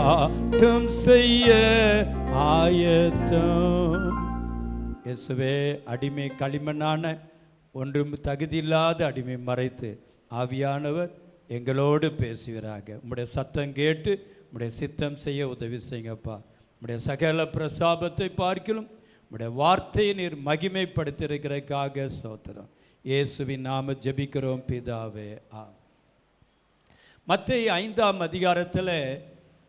ஆட்டம் செய்ய ஆயத்தம். இயேசுவே, அடிமை களிமண்ணான ஒன்றும் தகுதியில்லாத அடிமை மறைத்து ஆவியானவர் எங்களோடு பேசுவீராக. உம்முடைய சத்தம் கேட்டு உம்முடைய சித்தம் செய்ய உதவி செய்யுங்கப்பா. உம்முடைய சகல பிரசாபத்தை பார்க்கிலும் உம்முடைய வார்த்தையை நீர் மகிமைப்படுத்தியிருக்கிறதுக்காக ஸ்தோத்திரம். இயேசுவின் நாம ஜெபிக்கிறோம் பிதாவே. மத்தேயு 5ஆம் அதிகாரத்தில்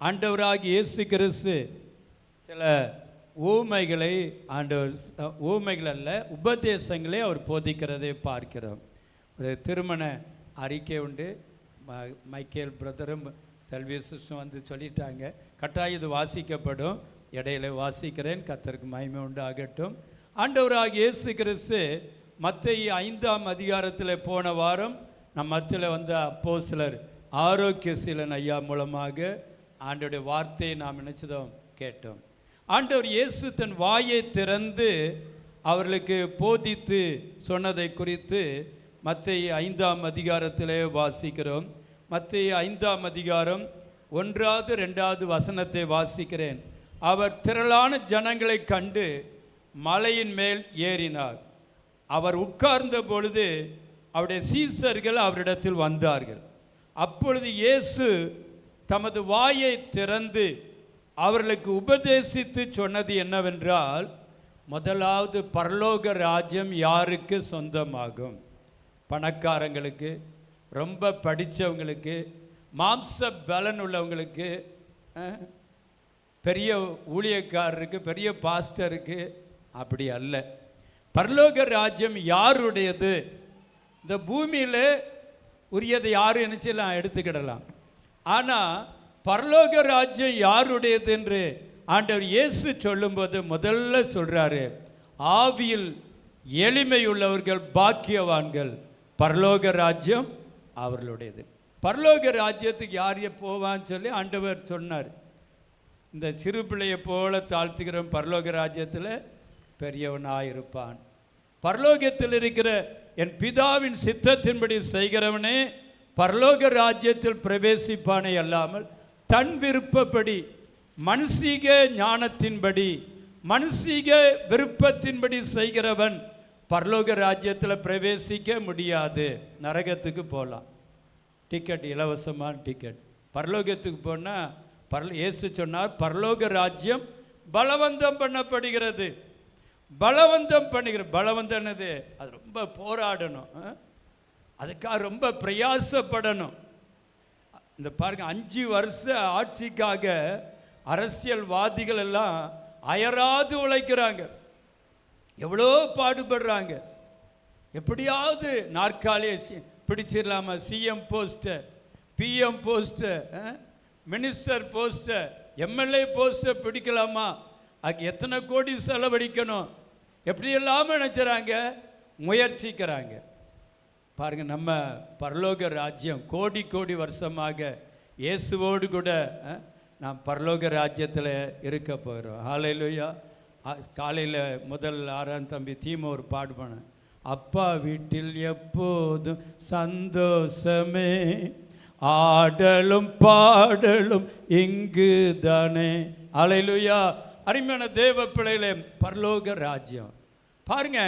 ஆண்டவராகிய இயேசு கிறிஸ்து சில ஊமைகளை, ஆண்டவர் ஊமைகள் அல்ல உபதேசங்களை அவர் போதிக்கிறதை பார்க்கிறோம். ஒரு திருமண அறிக்கை உண்டு. மைக்கேல் பிரதரும் செல்வி சிஸ்டம் வந்து சொல்லிட்டாங்க, கட்டாயம் இது வாசிக்கப்படும். இடையில வாசிக்கிறேன். கர்த்தருக்கு மகிமை உண்டாகட்டும். ஆண்டவராகிய இயேசு கிறிஸ்து மத்தேயு 5ஆம் அதிகாரத்தில் போன வாரம் நம் மத்தியில் வந்த அப்போஸ்தலர் ஆரோக்கிய சீலன் ஐயா மூலமாக ஆண்டவருடைய வார்த்தையை நாம் நினைச்சதும் கேட்டோம். ஆண்டவர் இயேசு தன் வாயை திறந்து அவர்களுக்கு போதித்து சொன்னதை குறித்து மத்தேயு 5ஆம் அதிகாரத்திலே வாசிக்கிறோம். மத்தேயு 5ஆம் அதிகாரம் 1வது 2வது வசனத்தை வாசிக்கிறேன். அவர் திரளான ஜனங்களை கண்டு மலையின் மேல் ஏறினார். அவர் உட்கார்ந்த பொழுது அவருடைய சீசர்கள் அவரிடத்தில் வந்தார்கள். அப்பொழுது இயேசு தமது வாயை திறந்து அவர்களுக்கு உபதேசித்து சொன்னது என்னவென்றால், முதலாவது பரலோக ராஜ்யம் யாருக்கு சொந்தமாகும்? பணக்காரங்களுக்கு, ரொம்ப படித்தவங்களுக்கு, மாம்ச பலன் உள்ளவங்களுக்கு, பெரிய ஊழியக்காரருக்கு, பெரிய பாஸ்டருக்கு அப்படி அல்ல. பரலோக ராஜ்யம் யாருடையது? இந்த பூமியில் உரியதை யாரும் நினைச்சலாம் எடுத்துக்கிடலாம். ஆனால் பரலோக ராஜ்யம் யாருடையது என்று ஆண்டவர் இயேசு சொல்லும்போது முதல்ல சொல்கிறாரு, ஆவியில் எளிமை உள்ளவர்கள் பாக்கியவான்கள், பரலோக ராஜ்யம் அவர்களுடையது. பரலோக ராஜ்யத்துக்கு யார் போவான்னு சொல்லி ஆண்டவர் சொன்னார். இந்த சிறு பிள்ளையை போல தாழ்த்துகிறவன் பரலோக ராஜ்யத்தில் பெரியவனாக இருப்பான். பரலோகத்தில் இருக்கிற என் பிதாவின் சித்தத்தின்படி செய்கிறவனே பரலோக ராஜ்யத்தில் பிரவேசிப்பானே அல்லாமல் தன் விருப்பப்படி மனுஷீக ஞானத்தின்படி மனுஷீக விருப்பத்தின்படி செய்கிறவன் பரலோக ராஜ்யத்தில் பிரவேசிக்க முடியாது. நரகத்துக்கு போகலாம். டிக்கெட் இலவசமான டிக்கெட். பரலோகத்துக்கு போனால் இயேசு சொன்னார், பரலோக ராஜ்யம் பலவந்தம் பண்ணப்படுகிறது. பலவந்தம் பண்ணுகிறது. பலவந்தனது அது ரொம்ப போராடணும், அதுக்காக ரொம்ப பிரயாசப்படணும். இந்த பாருங்க, 5 வருஷ ஆட்சிக்காக அரசியல்வாதிகள் எல்லாம் அயராது உழைக்கிறாங்க, எவ்வளோ பாடுபடுறாங்க. எப்படியாவது நாற்காலியை பிடிச்சிடலாமா, சிஎம் போஸ்ட்டை, பிஎம் போஸ்ட்டை, மினிஸ்டர் போஸ்ட்டை, எம்எல்ஏ போஸ்ட்டை பிடிக்கலாமா, அதுக்கு எத்தனை கோடி செலவழிக்கணும், எப்படி எல்லாம் நினைச்சுறாங்க, முயற்சிக்கிறாங்க. பாருங்க, நம்ம பரலோக ராஜ்யம் கோடி கோடி வருஷமாக இயேசுவோடு கூட நாம் பரலோக ராஜ்யத்தில் இருக்க போகிறோம். ஹல்லேலூயா. காலையில் முதல் 6ஆம் தம்பி தீமோ ஒரு பாடுபான, அப்பா வீட்டில் எப்போதும் சந்தோஷமே, ஆடலும் பாடலும் இங்கு தானே. ஹல்லேலூயா. அருமையான தேவ பிள்ளைகளே, பரலோக ராஜ்யம் பாருங்க.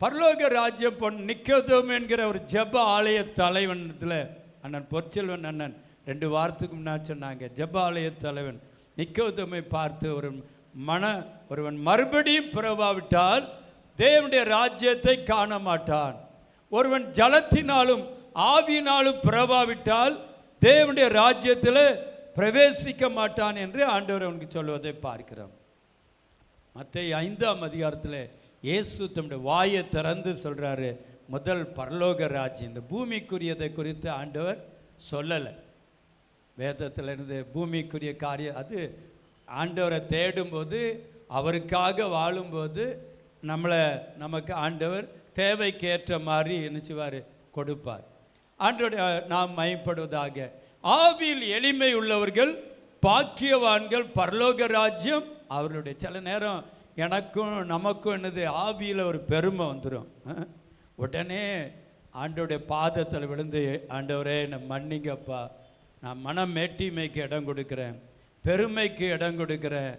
பரலோக ராஜ்யம் நிக்கோதேமு என்கிற ஒரு ஜெப ஆலய தலைவனத்தில் அண்ணன் பொற்செல்வன் அண்ணன் 2 வாரத்துக்கு முன்னாடி சொன்னாங்க, ஜெப ஆலய தலைவன் நிக்கோதேமை பார்த்து, ஒருவன் மறுபடியும் பிறவாவிட்டால் தேவனுடைய ராஜ்யத்தை காண மாட்டான், ஒருவன் ஜலத்தினாலும் ஆவியினாலும் பிறவாவிட்டால் தேவனுடைய ராஜ்யத்தில் பிரவேசிக்க மாட்டான் என்று ஆண்டவர் அவனுக்கு சொல்வதை பார்க்கிறோம். மத்தேயு 5ஆம் அதிகாரத்தில் இயேசு தம்முடைய வாயை திறந்து சொல்கிறாரு, முதல் பரலோக ராஜ்யம், இந்த பூமிக்குரியதை குறித்து ஆண்டவர் சொல்லலை. வேதத்தில் இருந்து பூமிக்குரிய காரியம் அது ஆண்டவரை தேடும்போது, அவருக்காக வாழும்போது நமக்கு ஆண்டவர் தேவைக்கேற்ற மாதிரி நினச்சிவார், கொடுப்பார். ஆண்டவருடைய நாம் மயப்படுவதாக. ஆவியில் எளிமை உள்ளவர்கள் பாக்கியவான்கள், பரலோக ராஜ்யம் அவர்களுடைய. சில நேரம் எனக்கும் நமக்கும் என்னது, ஆவியில் ஒரு பெருமை வந்துடும். உடனே ஆண்டவருடைய பாதத்தில் விழுந்து, ஆண்டவரே என்னை மன்னிங்கப்பா, நான் மனம் மேட்டிமைக்கு இடம் கொடுக்குறேன், பெருமைக்கு இடம் கொடுக்கிறேன்,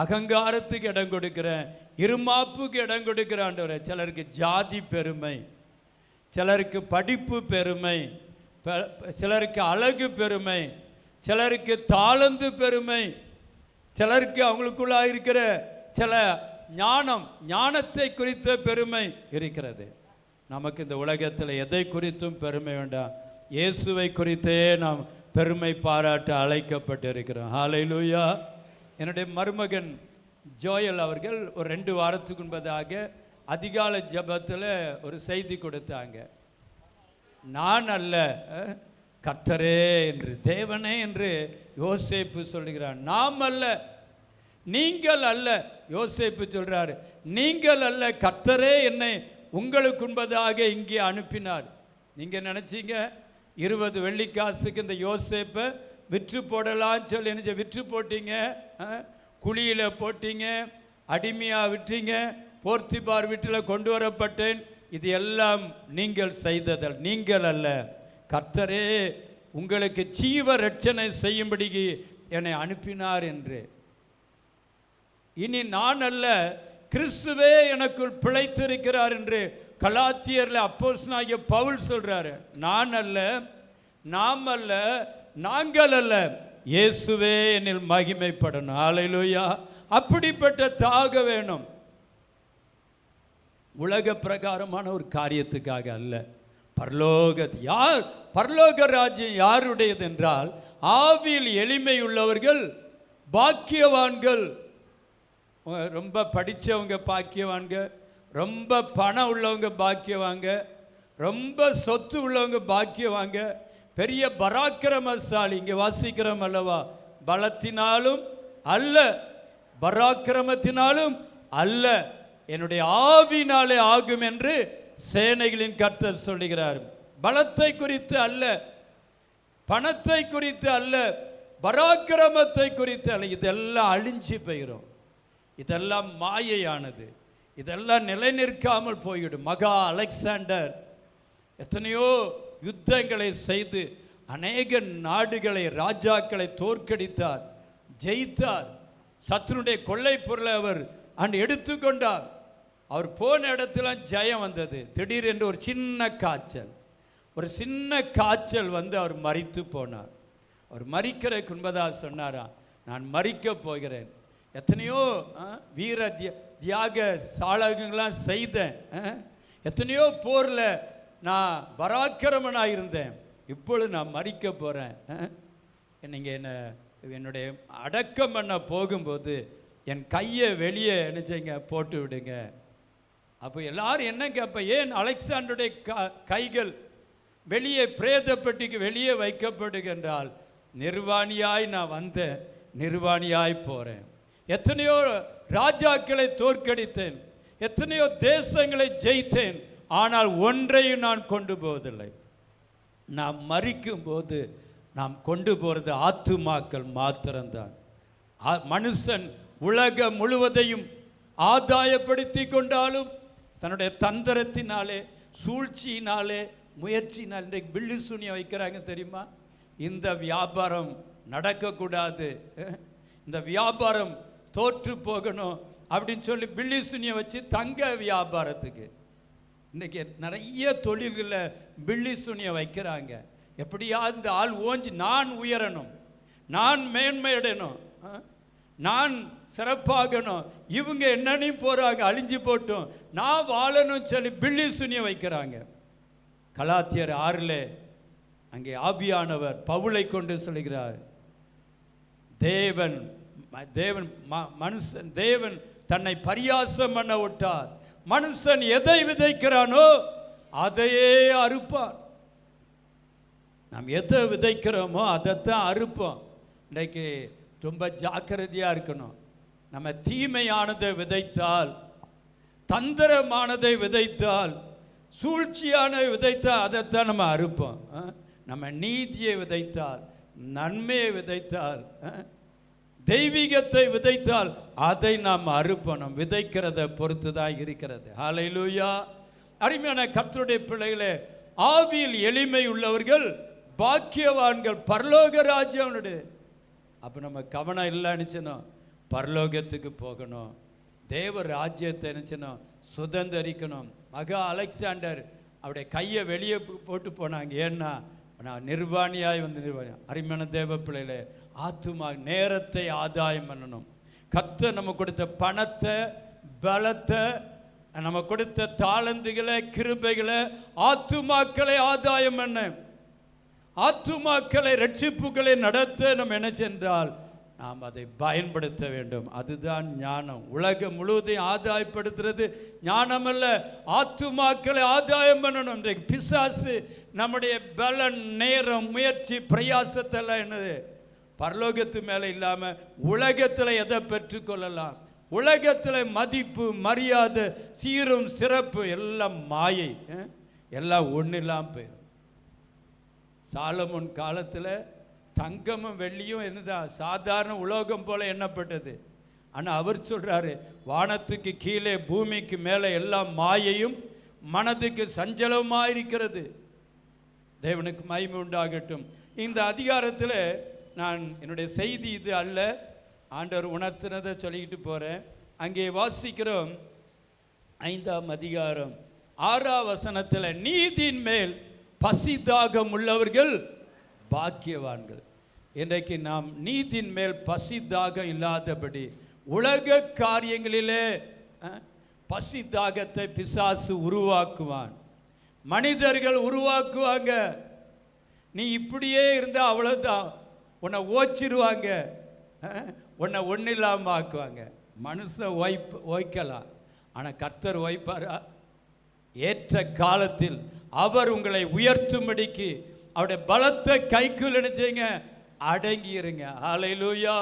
அகங்காரத்துக்கு இடம் கொடுக்கிறேன், இருமாப்புக்கு இடம் கொடுக்கிற ஆண்டவரே. சிலருக்கு ஜாதி பெருமை, சிலருக்கு படிப்பு பெருமை, சிலருக்கு அழகு பெருமை, சிலருக்கு தாளந்து பெருமை, சிலருக்கு அவங்களுக்குள்ளா இருக்கிற சில ஞானத்தை குறித்த பெருமை இருக்கிறது. நமக்கு இந்த உலகத்தில் எதை குறித்தும் பெருமை வேண்டாம், இயேசுவை குறித்தே நாம் பெருமை பாராட்ட அழைக்கப்பட்டு இருக்கிறோம். ஹல்லேலூயா. என்னுடைய மருமகன் ஜோயல் அவர்கள் ஒரு 2 வாரத்துக்கு முன்பதாக அதிகாலை ஜெபத்தில் ஒரு செய்தி கொடுத்தாங்க. நான் அல்ல, கர்த்தரே என்று, தேவனே என்று யோசேப்பு சொல்கிறான். நாம் அல்ல, நீங்கள் அல்ல. யோசேப்பு சொல்றாரு, நீங்கள் அல்ல, கர்த்தரே என்னை உங்களுக்கு முன்பதாக இங்கே அனுப்பினார். நீங்க நினைச்சீங்க 20 வெள்ளிக்காசுக்கு இந்த யோசேப்பை விற்று போடலாம் சொல்லி நினைச்ச, விற்று போட்டீங்க, குழியில போட்டீங்க, அடிமையா விட்டீங்க, போர்த்திபார் வீட்டில் கொண்டு வரப்பட்டேன். இது எல்லாம் நீங்கள் செய்ததல், நீங்கள் அல்ல, கர்த்தரே உங்களுக்கு ஜீவ ரட்சணை செய்யும்படி என்னை அனுப்பினார் என்று. இனி நான் அல்ல, கிறிஸ்துவே எனக்குள் பிழைத்திருக்கிறார் என்று கலாத்தியர்ல அப்போஸ்தலனாகிய பவுல் சொல்றாரு. நான் அல்ல, நாம் அல்ல, நாங்கள் அல்ல, இயேசுவே என்னில் மகிமைப்படணும். ஹல்லேலூயா. அப்படிப்பட்ட தாக வேணும். உலக பிரகாரமான ஒரு காரியத்துக்காக அல்ல. பரலோக ராஜ்யம் யாருடையது என்றால், ஆவியில் எளிமை உள்ளவர்கள் பாக்கியவான்கள். ரொம்ப படித்தவங்க பாக்கியவான்க, ரொம்ப பணம் உள்ளவங்க பாக்கியவாங்க, ரொம்ப சொத்து உள்ளவங்க பாக்கியவாங்க, பெரிய பராக்கிரமசாலி. இங்கே வாசிக்கிறோம் அல்லவா, பலத்தினாலும் அல்ல, பராக்கிரமத்தினாலும் அல்ல, என்னுடைய ஆவினாலே ஆகும் என்று சேனைகளின் கர்த்தர் சொல்லுகிறார். பலத்தை குறித்து அல்ல, பணத்தை குறித்து அல்ல, பராக்கிரமத்தை குறித்து அல்ல. இதெல்லாம் அழிஞ்சு போயிடும், இதெல்லாம் மாயையானது, இதெல்லாம் நிலை நிற்காமல் போய்விடும். மகா அலெக்சாண்டர் எத்தனையோ யுத்தங்களை செய்து அநேக நாடுகளை, ராஜாக்களை தோற்கடித்தார், ஜெயித்தார். சத்துருடைய கொள்ளை பொருளை அவர் எடுத்துக்கொண்டார். அவர் போன இடத்துல ஜெயம் வந்தது. திடீரென்று ஒரு சின்ன காய்ச்சல் வந்து அவர் மரித்து போனார். அவர் மரிக்கிற குன்பதா சொன்னாரா, நான் மரிக்க போகிறேன். எத்தனையோ வீர தியாக சாளகங்களாம் செய்தேன், எத்தனையோ போரில் நான் பராக்கிரமனாக இருந்தேன், இப்பொழுது நான் மரிக்க போகிறேன். நீங்கள் என்னுடைய அடக்கம் பண்ண போகும்போது என் கையை வெளியே நினைச்சீங்க போட்டு விடுங்க. அப்போ எல்லாரும் என்ன கேட்ப, ஏன் அலெக்சாண்டருடைய கைகள் வெளியே பிரேத பெட்டிக்கு வெளியே வைக்கப்படுகின்றால், நிர்வாணியாய் நான் வந்தேன், நிர்வாணியாய் போகிறேன். எத்தனையோ ராஜாக்களை தோற்கடித்தேன், எத்தனையோ தேசங்களை ஜெயித்தேன், ஆனால் ஒன்றையும் நான் கொண்டு போவதில்லை. நாம் மரிக்கும் போது நாம் கொண்டு போகிறது ஆத்துமாக்கள் மாத்திரம்தான். மனுஷன் உலகம் முழுவதையும் ஆதாயப்படுத்தி கொண்டாலும் தன்னுடைய தந்திரத்தினாலே, சூழ்ச்சியினாலே, முயற்சியினால், இன்றைக்கு பில்லு சூனியம் வைக்கிறாங்க தெரியுமா? இந்த வியாபாரம் நடக்கக்கூடாது, இந்த வியாபாரம் தோற்று போகணும் அப்படின்னு சொல்லி பில்லி சூனியம் வச்சு தங்க வியாபாரத்துக்கு இன்றைக்கி நிறைய தொழில்களில் பில்லி சூனியம் வைக்கிறாங்க. எப்படியா இந்த ஆள் ஓஞ்சி நான் உயரணும், நான் மேன்மையடையணும், நான் சிறப்பாகணும், இவங்க என்னன்னையும் போகிறாங்க, அழிஞ்சு போட்டோம், நான் வாழணும் சொல்லி பில்லி சூனியம் வைக்கிறாங்க. கலாத்தியர் 6 அங்கே ஆவியானவர் பவுலை கொண்டு சொல்கிறார், தேவன் தன்னை பரியாசம் பண்ண விட்டார். மனுஷன் எதை விதைக்கிறானோ அதையே அறுப்பார். நாம் எதை விதைக்கிறோமோ அதைத்தான் அறுப்போம். இன்றைக்கு ரொம்ப ஜாக்கிரதையாக இருக்கணும். நம்ம தீமையானதை விதைத்தால், தந்திரமானதை விதைத்தால், சூழ்ச்சியானதை விதைத்தால் அதைத்தான் நம்ம அறுப்போம். நம்ம நீதியை விதைத்தால், நன்மையை விதைத்தால், தெய்வீகத்தை விதைத்தால் அதை நாம் அறுப்பணும். விதைக்கிறத பொறுத்து தான் இருக்கிறது. ஹல்லேலூயா. அருமையான கர்த்தருடைய பிள்ளைகளே, ஆவியில் எளிமை உள்ளவர்கள் பாக்கியவான்கள், பரலோக ராஜ்யம். அப்போ நம்ம கவனம் இல்லை நினச்சணும், பரலோகத்துக்கு போகணும், தேவ ராஜ்யத்தை நினச்சணும், சுதந்திரிக்கணும். மகா அலெக்சாண்டர் அவருடைய கையை வெளியே போட்டு போனாங்க. ஏன்னா நான் நிர்வாணியாய் வந்து அருமையான தேவ பிள்ளைகளே, ஆத்துமா நேரத்தை ஆதாயம் பண்ணணும். கர்த்தர் நம்ம கொடுத்த பணத்தை, பலத்தை, நம்ம கொடுத்த தாளந்துகளை, கிருபைகளை, ஆத்துமாக்களை ஆதாயம் பண்ண, ஆத்துமாக்களை ரட்சிப்புகளை நடத்த நம்ம என்ன சென்றால் நாம் அதை பயன்படுத்த வேண்டும். அதுதான் ஞானம். உலகம் முழுவதையும் ஆதாயப்படுத்துறது ஞானம் அல்ல, ஆத்துமாக்களை ஆதாயம் பண்ணணும். இன்றைக்கு பிசாசு நம்முடைய பலன், நேரம், முயற்சி, பிரயாசத்தெல்லாம் என்னது பரலோகத்து மேலே இல்லாமல் உலகத்தில் எதை பெற்றுக்கொள்ளலாம், உலகத்தில் மதிப்பு, மரியாதை, சீரும் சிறப்பு எல்லாம் மாயை, எல்லாம் ஒன்றும் இல்லாமல் போயிடும். சாலமோன் காலத்தில் தங்கமும் வெள்ளியும் என்னதான் சாதாரண உலோகம் போல எண்ணப்பட்டது. ஆனால் அவர் சொல்கிறாரு, வானத்துக்கு கீழே பூமிக்கு மேலே எல்லாம் மாயையும் மனதுக்கு சஞ்சலமாக இருக்கிறது. தேவனுக்கு மகிமை உண்டாகட்டும். இந்த அதிகாரத்தில் நான் என்னுடைய செய்தி இது அல்ல, ஆண்டவர் உணர்த்தினதை சொல்லிக்கிட்டு போகிறேன். அங்கே வாசிக்கிறோம் 5ஆம் அதிகாரம் 6ஆம் வசனத்தில், நீதியின் மேல் பசிதாகம் உள்ளவர்கள் பாக்கியவான்கள். இன்றைக்கு நாம் நீதியின் மேல் பசிதாகம் இல்லாதபடி உலக காரியங்களிலே பசிதாகத்தை பிசாசு உருவாக்குவான், மனிதர்கள் உருவாக்குவாங்க. நீ இப்படியே இருந்தால் அவ்வளோதான், உன்னை ஓச்சிருவாங்க, உன்னை ஒன்றும் இல்லாமல் ஆக்குவாங்க. மனுஷன் ஓய்க்கலாம், ஆனால் கர்த்தர் ஓய்ப்பாரா? ஏற்ற காலத்தில் அவர் உங்களை உயர்த்தும்படிக்கு அவருடைய பலத்தை கைக்குள் நினைச்சீங்க, அடங்கி இருங்க. ஹல்லேலூயா.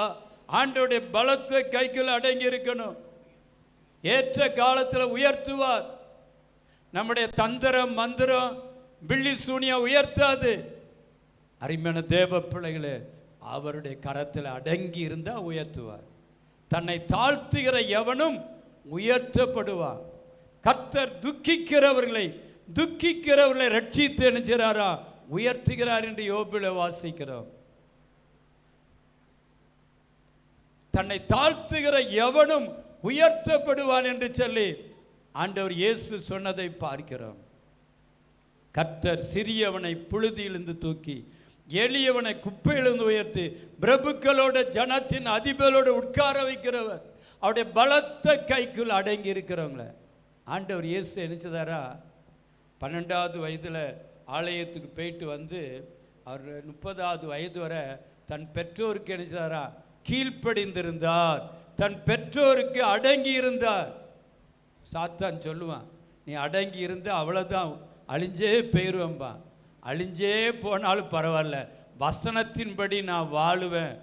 ஆண்டவருடைய பலத்தை கைக்குள் அடங்கி இருக்கணும். ஏற்ற காலத்தில் உயர்த்துவார். நம்முடைய தந்திரம், மந்திரம், பில்லி சூனியம் உயர்த்தாது. அருமையான தேவ பிள்ளைகளே, அவருடைய கரத்தில் அடங்கி இருந்தால் உயர்த்துவார். தன்னை தாழ்த்துகிற எவனும் உயர்த்தப்படுவான். கர்த்தர் துக்கிக்கிறவர்களை ரட்சித்து நினைச்சாரா உயர்த்துகிறார் என்று யோபில வாசிக்கிறோம். தன்னை தாழ்த்துகிற எவனும் உயர்த்தப்படுவான் என்று சொல்லி ஆண்டவர் இயேசு சொன்னதை பார்க்கிறோம். கர்த்தர் சிறியவனை புழுதியிலிருந்து தூக்கி எளியவனை குப்பையிலிருந்து உயர்த்தி பிரபுக்களோட ஜனத்தின் அதிபரோடு உட்கார வைக்கிறவர். அவருடைய பலத்த கைக்குள் அடங்கி இருக்கிறவங்கள ஆண்டவர் இயேசு நினைச்சதாரா 12வது வயதில் ஆலயத்துக்கு போயிட்டு வந்து அவர் 30வது வயது வரை தன் பெற்றோருக்கு நினைச்சாரா கீழ்ப்படிந்திருந்தார், தன் பெற்றோருக்கு அடங்கி இருந்தார். சாத்தான் சொல்லுவான், நீ அடங்கி இருந்த அவ்வளோதான், அழிஞ்சே போயிடுவேன்பான். அழிஞ்சே போனாலும் பரவாயில்ல, வசனத்தின்படி நான் வாழுவேன்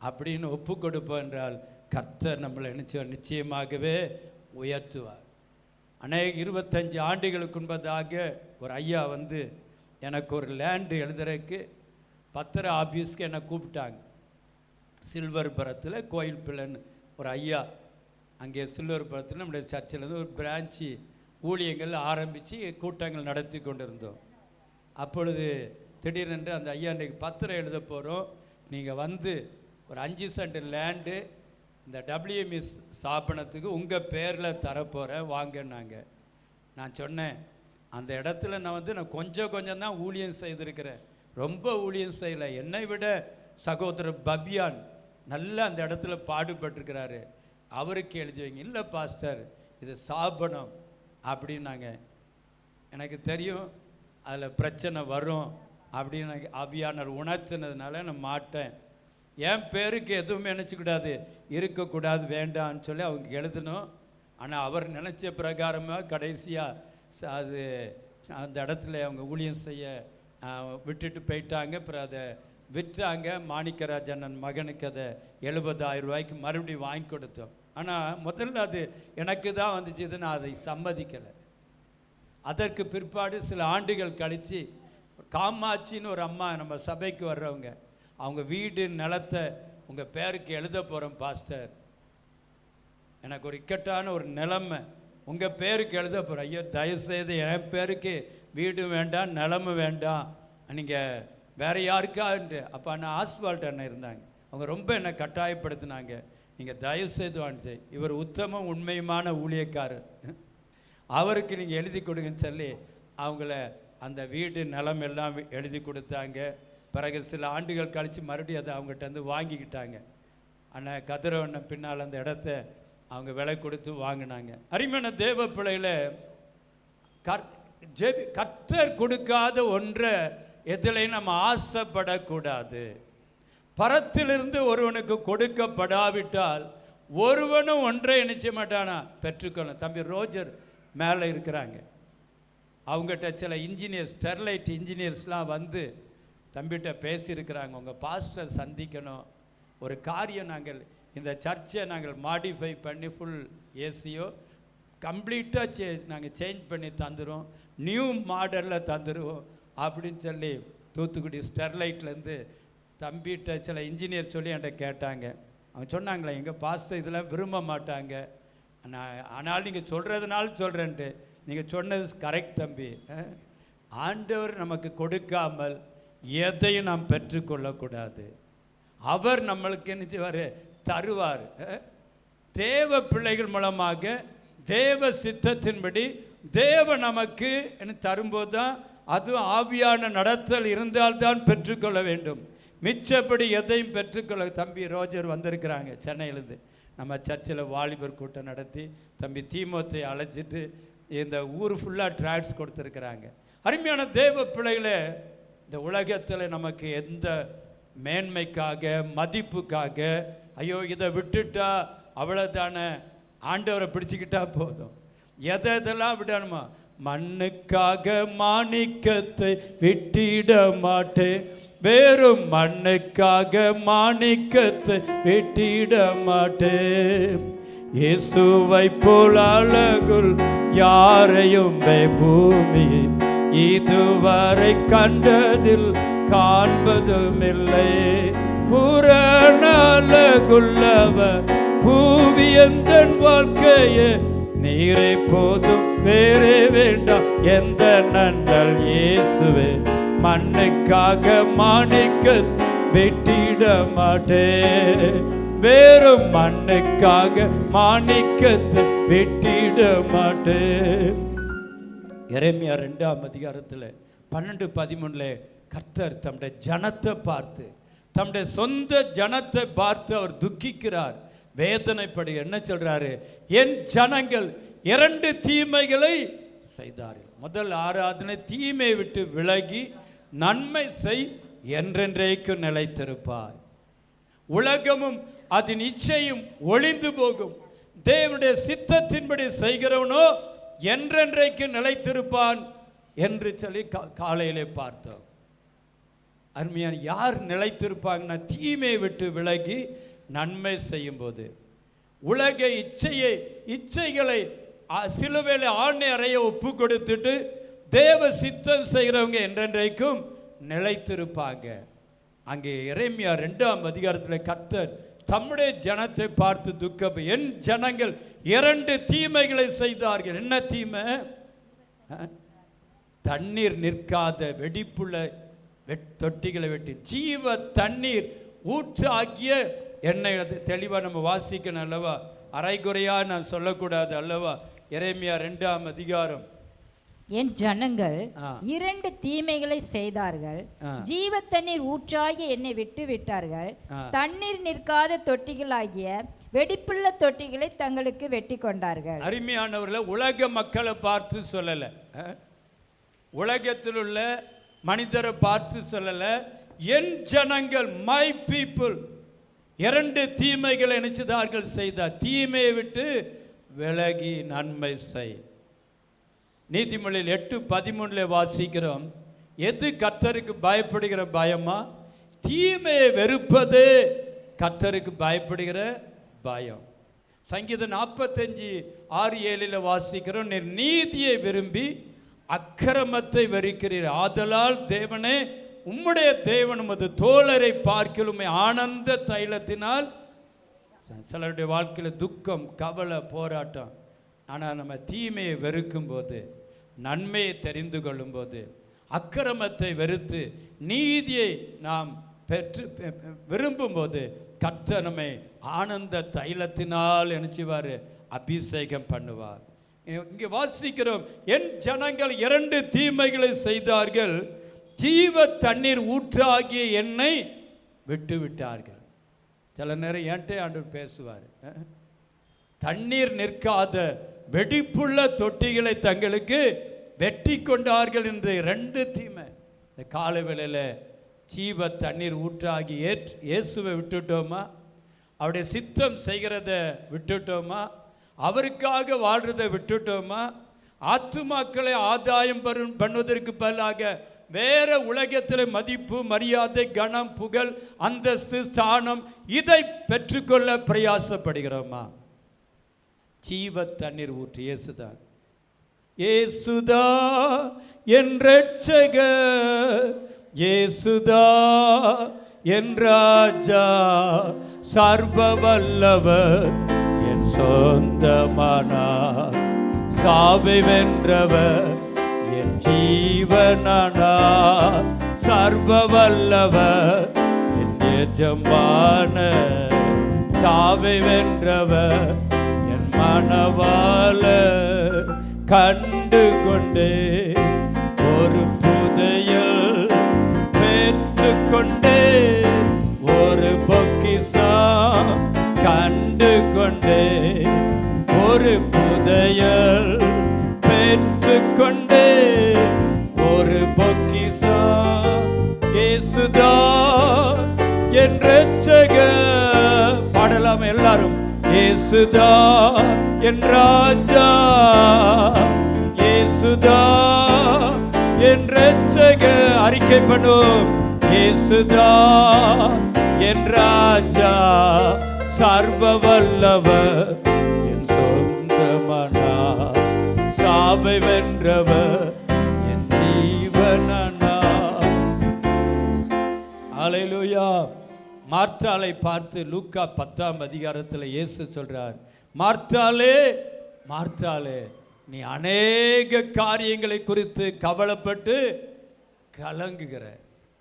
அப்படின்னு ஒப்பு கொடுப்போம் என்றால் கர்த்தர் நம்மளை நிச்சயமாகவே உயர்த்துவார். 25 ஆண்டுகளுக்கு முன்பதாக ஒரு ஐயா வந்து எனக்கு ஒரு லேண்டு எழுதுறதுக்கு பத்திர ஆஃபீஸ்க்கு என்னை கூப்பிட்டாங்க. சில்வர்புரத்தில் கோயில் பிள்ளைன்னு ஒரு ஐயா, அங்கே சில்வர்புரத்தில் நம்முடைய சர்ச்சிலேருந்து ஒரு பிரான்ச்சு ஊழியங்கள் ஆரம்பித்து கூட்டங்கள் நடத்தி கொண்டு இருந்தோம். அப்பொழுது திடீரென்று அந்த ஐயா இன்றைக்கு பத்திரம் எழுத போகிறோம், நீங்கள் வந்து ஒரு 5 சென்ட் லேண்டு இந்த WME ஸ்தாபனத்துக்கு உங்கள் பேரில் தரப்போகிறேன் வாங்கினாங்க. நான் சொன்னேன், அந்த இடத்துல நான் கொஞ்சம் தான் ஊழியம் செய்திருக்கிறேன், ரொம்ப ஊழியம் செய்யலை. என்னை விட சகோதரர் பபியான் நல்லா அந்த இடத்துல பாடுபட்டிருக்கிறாரு, அவருக்கு எழுதி வைங்க. இல்லை பாஸ்டர், இது ஸ்தாபனம் அப்படின்னாங்க. எனக்கு தெரியும் அதில் பிரச்சனை வரும் அப்படின்னு ஆவியானவர் உணர்த்தினதுனால நான் மாட்டேன். என் பேருக்கு எதுவுமே நினச்சிக்கூடாது, இருக்கக்கூடாது, வேண்டான்னு சொல்லி அவங்க எழுதணும். ஆனால் அவர் நினச்ச பிரகாரமாக கடைசியாக அது அந்த இடத்துல அவங்க ஊழியம் செய்ய விட்டுட்டு போயிட்டாங்க. அப்புறம் அதை விற்றாங்க. மாணிக்கராஜன் மகனுக்கு அதை 70,000 ரூபாய்க்கு மறுபடியும் வாங்கி கொடுத்தோம். ஆனால் முதல்ல அது எனக்கு தான் வந்துச்சு, நான் அதை சம்மதிக்கலை. அதற்கு பிற்பாடு சில ஆண்டுகள் கழித்து காமாட்சின்னு ஒரு அம்மா நம்ம சபைக்கு வர்றவங்க, அவங்க வீடு நிலத்தை உங்கள் பேருக்கு எழுத போகிறோம் பாஸ்டர், எனக்கு ஒரு இக்கட்டான ஒரு நிலைமை, உங்கள் பேருக்கு எழுத போகிறேன். ஐயோ தயவுசெய்து என் பேருக்கு வீடு வேண்டாம், நிலமும் வேண்டாம், நீங்கள் வேறு யாருக்கான்ட்டு. அப்போ அண்ணா ஆஸ்வால்ட் அண்ணன் இருந்தாங்க, அவங்க ரொம்ப என்னை கட்டாயப்படுத்தினாங்க. நீங்கள் தயவுசெய்து வாங்க, இவர் உத்தம உண்மையுமான ஊழியக்காரர், அவருக்கு நீங்கள் எழுதி கொடுங்கன்னு சொல்லி அவங்கள அந்த வீடு நிலம் எல்லாம் எழுதி கொடுத்தாங்க. பிறகு சில ஆண்டுகள் கழித்து மறுபடியும் அதை அவங்ககிட்ட வந்து வாங்கிக்கிட்டாங்க. ஆனால் கதிரவண்ண பின்னால் அந்த இடத்த அவங்க விலை கொடுத்து வாங்கினாங்க. அருமையான தேவ பிள்ளைகளை, கர்த்தர் கொடுக்காத ஒன்றை எதிலையும் நம்ம ஆசைப்படக்கூடாது. பரத்திலிருந்து ஒருவனுக்கு கொடுக்கப்படாவிட்டால் ஒருவனும் ஒன்றை நினைச்ச மாட்டானா பெற்றுக்கொள்ளும். தம்பி ரோஜர் மேலே இருக்கிறாங்க, அவங்ககிட்ட சில இன்ஜினியர்ஸ், ஸ்டெர்லைட் இன்ஜினியர்ஸ்லாம் வந்து தம்பிகிட்ட பேசியிருக்கிறாங்க. உங்கள் பாஸ்டர் சந்திக்கணும், ஒரு காரியம், நாங்கள் இந்த சர்ச்சை நாங்கள் மாடிஃபை பண்ணி ஃபுல் ஏசியோ கம்ப்ளீட்டாக நாங்கள் சேஞ்ச் பண்ணி தந்துடுவோம், நியூ மாடலில் தந்துடுவோம் அப்படின்னு சொல்லி தூத்துக்குடி ஸ்டெர்லைட்லேருந்து தம்பிகிட்ட சில இன்ஜினியர் சொல்லி என்கிட்ட கேட்டாங்க. அவங்க சொன்னாங்களே, எங்கள் பாஸ்டர் இதெல்லாம் விரும்ப மாட்டாங்க, ஆனால் நீங்கள் சொல்கிறதுனால சொல்கிறேன்ட்டு. நீங்கள் சொன்னது கரெக்ட் தம்பி. ஆண்டவர் நமக்கு கொடுக்காமல் எதையும் நாம் பெற்றுக்கொள்ளக்கூடாது. அவர் நம்மளுக்கு என்ன செய்வார், தருவார். தேவ பிள்ளைகள் மூலமாக தேவ சித்தத்தின்படி தேவ நமக்கு என்ன தரும்போது தான், அதுவும் ஆவியான நடத்தல் இருந்தால்தான் பெற்றுக்கொள்ள வேண்டும். மிச்சப்படி எதையும் பெற்றுக்கொள்ள. தம்பி ரோஜர் வந்திருக்கிறாங்க சென்னையிலேருந்து, நம்ம சர்ச்சில் வாலிபர் கூட்டம் நடத்தி தம்பி தீமோத்தை அழைச்சிட்டு இந்த ஊர் ஃபுல்லாக ட்ராக்ஸ் கொடுத்துருக்குறாங்க. அருமையான தேவ பிள்ளைகளை, இந்த உலகத்தில் நமக்கு எந்த மேன்மைக்காக மதிப்புக்காக ஐயோ இதை விட்டுட்டா அவ்வளோதானே, ஆண்டவரை பிடிச்சிக்கிட்டா போதும், எதெல்லாம் விடணுமா, மண்ணுக்காக மாணிக்கத்தை விட்டிட மாட்டேன், வெறும் மண்ணுக்காக மாணிக்கத்தை விட்டிட மாட்டேன், இயேசுவை போல் அழகுள் யாரையும் பூமி இதுவரை கண்டதில் காண்பதுமில்லை, புறநலகுள்ளவர் பூவியந்தன் வாழ்க்கையே நீரை போதும் வேறே வேண்டாம் எந்த நன்னல் இயேசுவே, மண்ணுக்காக மாணிக்க வெட்டிட மாட்டேன், வேறும் மண்ணுக்காக மாணிக்கத்தை வெட்டிட மாட்டேன். எரேமியா 2ஆம் அதிகாரத்தில் 12-13 கர்த்தர் தம்முடைய ஜனத்தை பார்த்து, தம்முடைய சொந்த ஜனத்தை பார்த்து அவர் துக்கிக்கிறார், வேதனைப்படி என்ன சொல்றாரு, என் ஜனங்கள் 2 தீமைகளை செய்தார்கள். முதல் ஆராதனை, தீமை விட்டு விலகி நன்மை செய், என்றென்றைக்கும் நிலைத்திருப்பார், உலகமும் அதன் இச்சையும் ஒளிந்து போகும், தேவனுடைய சித்தத்தின்படி செய்கிறவனோ என்றென்றைக்கு நிலைத்திருப்பான் என்று சொல்லி காலையிலே பார்த்தோம். அருமையான, யார் நிலைத்திருப்பாங்கன்னா, தீமையை விட்டு விலகி நன்மை செய்யும் போது, உலக இச்சைகளை சிலுவையில் ஆணை அறைய ஒப்பு கொடுத்துட்டு தேவ சித்தம் செய்கிறவங்க என்றென்றைக்கும் நிலைத்திருப்பாங்க. அங்கே எரேமியா 2ஆம் அதிகாரத்தில் கர்த்தர் தம்முடைய ஜனத்தை பார்த்து துக்கம், என் ஜனங்கள் 2 தீமைகளை செய்தார்கள். என்ன தீமை? தண்ணீர் நிற்காத வெடிப்புள்ள தொட்டிகளை வெட்டி ஜீவ தண்ணீர் ஊற்று ஆகிய எண்ணெய். தெளிவாக நம்ம வாசிக்கணும் அல்லவா, அரைகுறையா நான் சொல்லக்கூடாது அல்லவா. எரேமியா 2ஆம் அதிகாரம், என் ஜனங்கள் 2 தீமைகளை செய்தார்கள், ஜீவ தண்ணீர் ஊற்றாகிய என்னை விட்டு விட்டார்கள், தண்ணீர் நிற்காத தொட்டிகளாகிய வெடிப்புள்ள தொட்டிகளை தங்களுக்கு வெட்டி கொண்டார்கள். அருமையானவர்களை, உலக மக்களை பார்த்து சொல்லல, உலகத்தில் உள்ள மனிதரை பார்த்து சொல்லல, என் ஜனங்கள், மை பீப்புள் 2 தீமைகளை நினைச்சதார்கள் செய்தார். தீமையை விட்டு விலகி நன்மை செய். நீதிமொழியில் 8:13 வாசிக்கிறோம், எது கர்த்தருக்கு பயப்படுகிற பயமா? தீமையை வெறுப்பது கர்த்தருக்கு பயப்படுகிற பயம். சங்கீதம் 45:6-7 வாசிக்கிறோம், நீர் நீதியை விரும்பி அக்கிரமத்தை வெறுக்கிறீர், ஆதலால் தேவனே உம்முடைய தேவன் உமது தோழரை பார்க்கிலும் ஆனந்த தைலத்தினால். சிலருடைய வாழ்க்கையில் துக்கம், கவலை, போராட்டம். ஆனால் நம்ம தீமையை வெறுக்கும் போது, நன்மையை தெரிந்து கொள்ளும் போது, அக்கிரமத்தை வெறுத்து நீதியை நாம் பெற்று விரும்பும்போது கர்த்தர் நம்மை ஆனந்த தைலத்தினால் நினைச்சுவார், அபிஷேகம் பண்ணுவார். இங்கே வாசிக்கிறோம், என் ஜனங்கள் 2 தீமைகளை செய்தார்கள், ஜீவ தண்ணீர் ஊற்றாகிய என்னை விட்டு விட்டார்கள். சில நேரம் என்கிட்ட ஆண்டவர் பேசுவார், தண்ணீர் நிற்காத வெடிப்புள்ள தொட்டிகளை தங்களுக்கு வெட்டி கொண்டார்கள் என்று 2 தீமை. இந்த காலை வேளையில் ஜீவ தண்ணீர் ஊற்றாகி இயேசுவை விட்டுட்டோமா? அவருடைய சித்தம் செய்கிறத விட்டுட்டோமா? அவருக்காக வாழ்றதை விட்டுட்டோமா? ஆத்துமாக்களை ஆதாயம் பண்ணுவதற்கு பதிலாக வேற உலகத்தில் மதிப்பு, மரியாதை, கனம், புகழ், அந்தஸ்து, ஸ்தானம் இதை பெற்றுக்கொள்ள பிரயாசப்படுகிறோமா? ஜீவ தண்ணீர் ஊற்று இயேசுதான். இயேசுதா என் இரட்சகர், இயேசுதா என் ராஜா, சர்வ வல்லவர் என் சொந்தமானார், சாவை வென்றவர் என் ஜீவனானார், சர்வ வல்லவர் என் எஜமான, சாவை வென்றவர் என் மணவாளர். கண்டு கொண்டே ஒரு புதையல் பெற்றுக்கொண்டே ஒரு பொக்கிஷம், கண்டு கொண்டே ஒரு புதையல் பெற்றுக்கொண்டே ஒரு பொக்கிஷம். இயேசுதா என் இரட்சகர். பாடலாம் எல்லாரும். இயேசுதா என் ராஜா, இயேசுதா என் இரட்சகர். அறிக்கை பண்ணும். இயேசுதா என் ராஜா, சர்வ வல்லவர் என் சொந்தமானார், சாவை வென்றவர் என் ஜீவனானார். அல்லேலூயா. மார்த்தாளை பார்த்து லூக்கா 10ஆம் அதிகாரத்தில் இயேசு சொல்றார், மார்த்தாளே மார்த்தாளே, நீ அநேக காரியங்களை குறித்து கவலைப்பட்டு கலங்குகிற.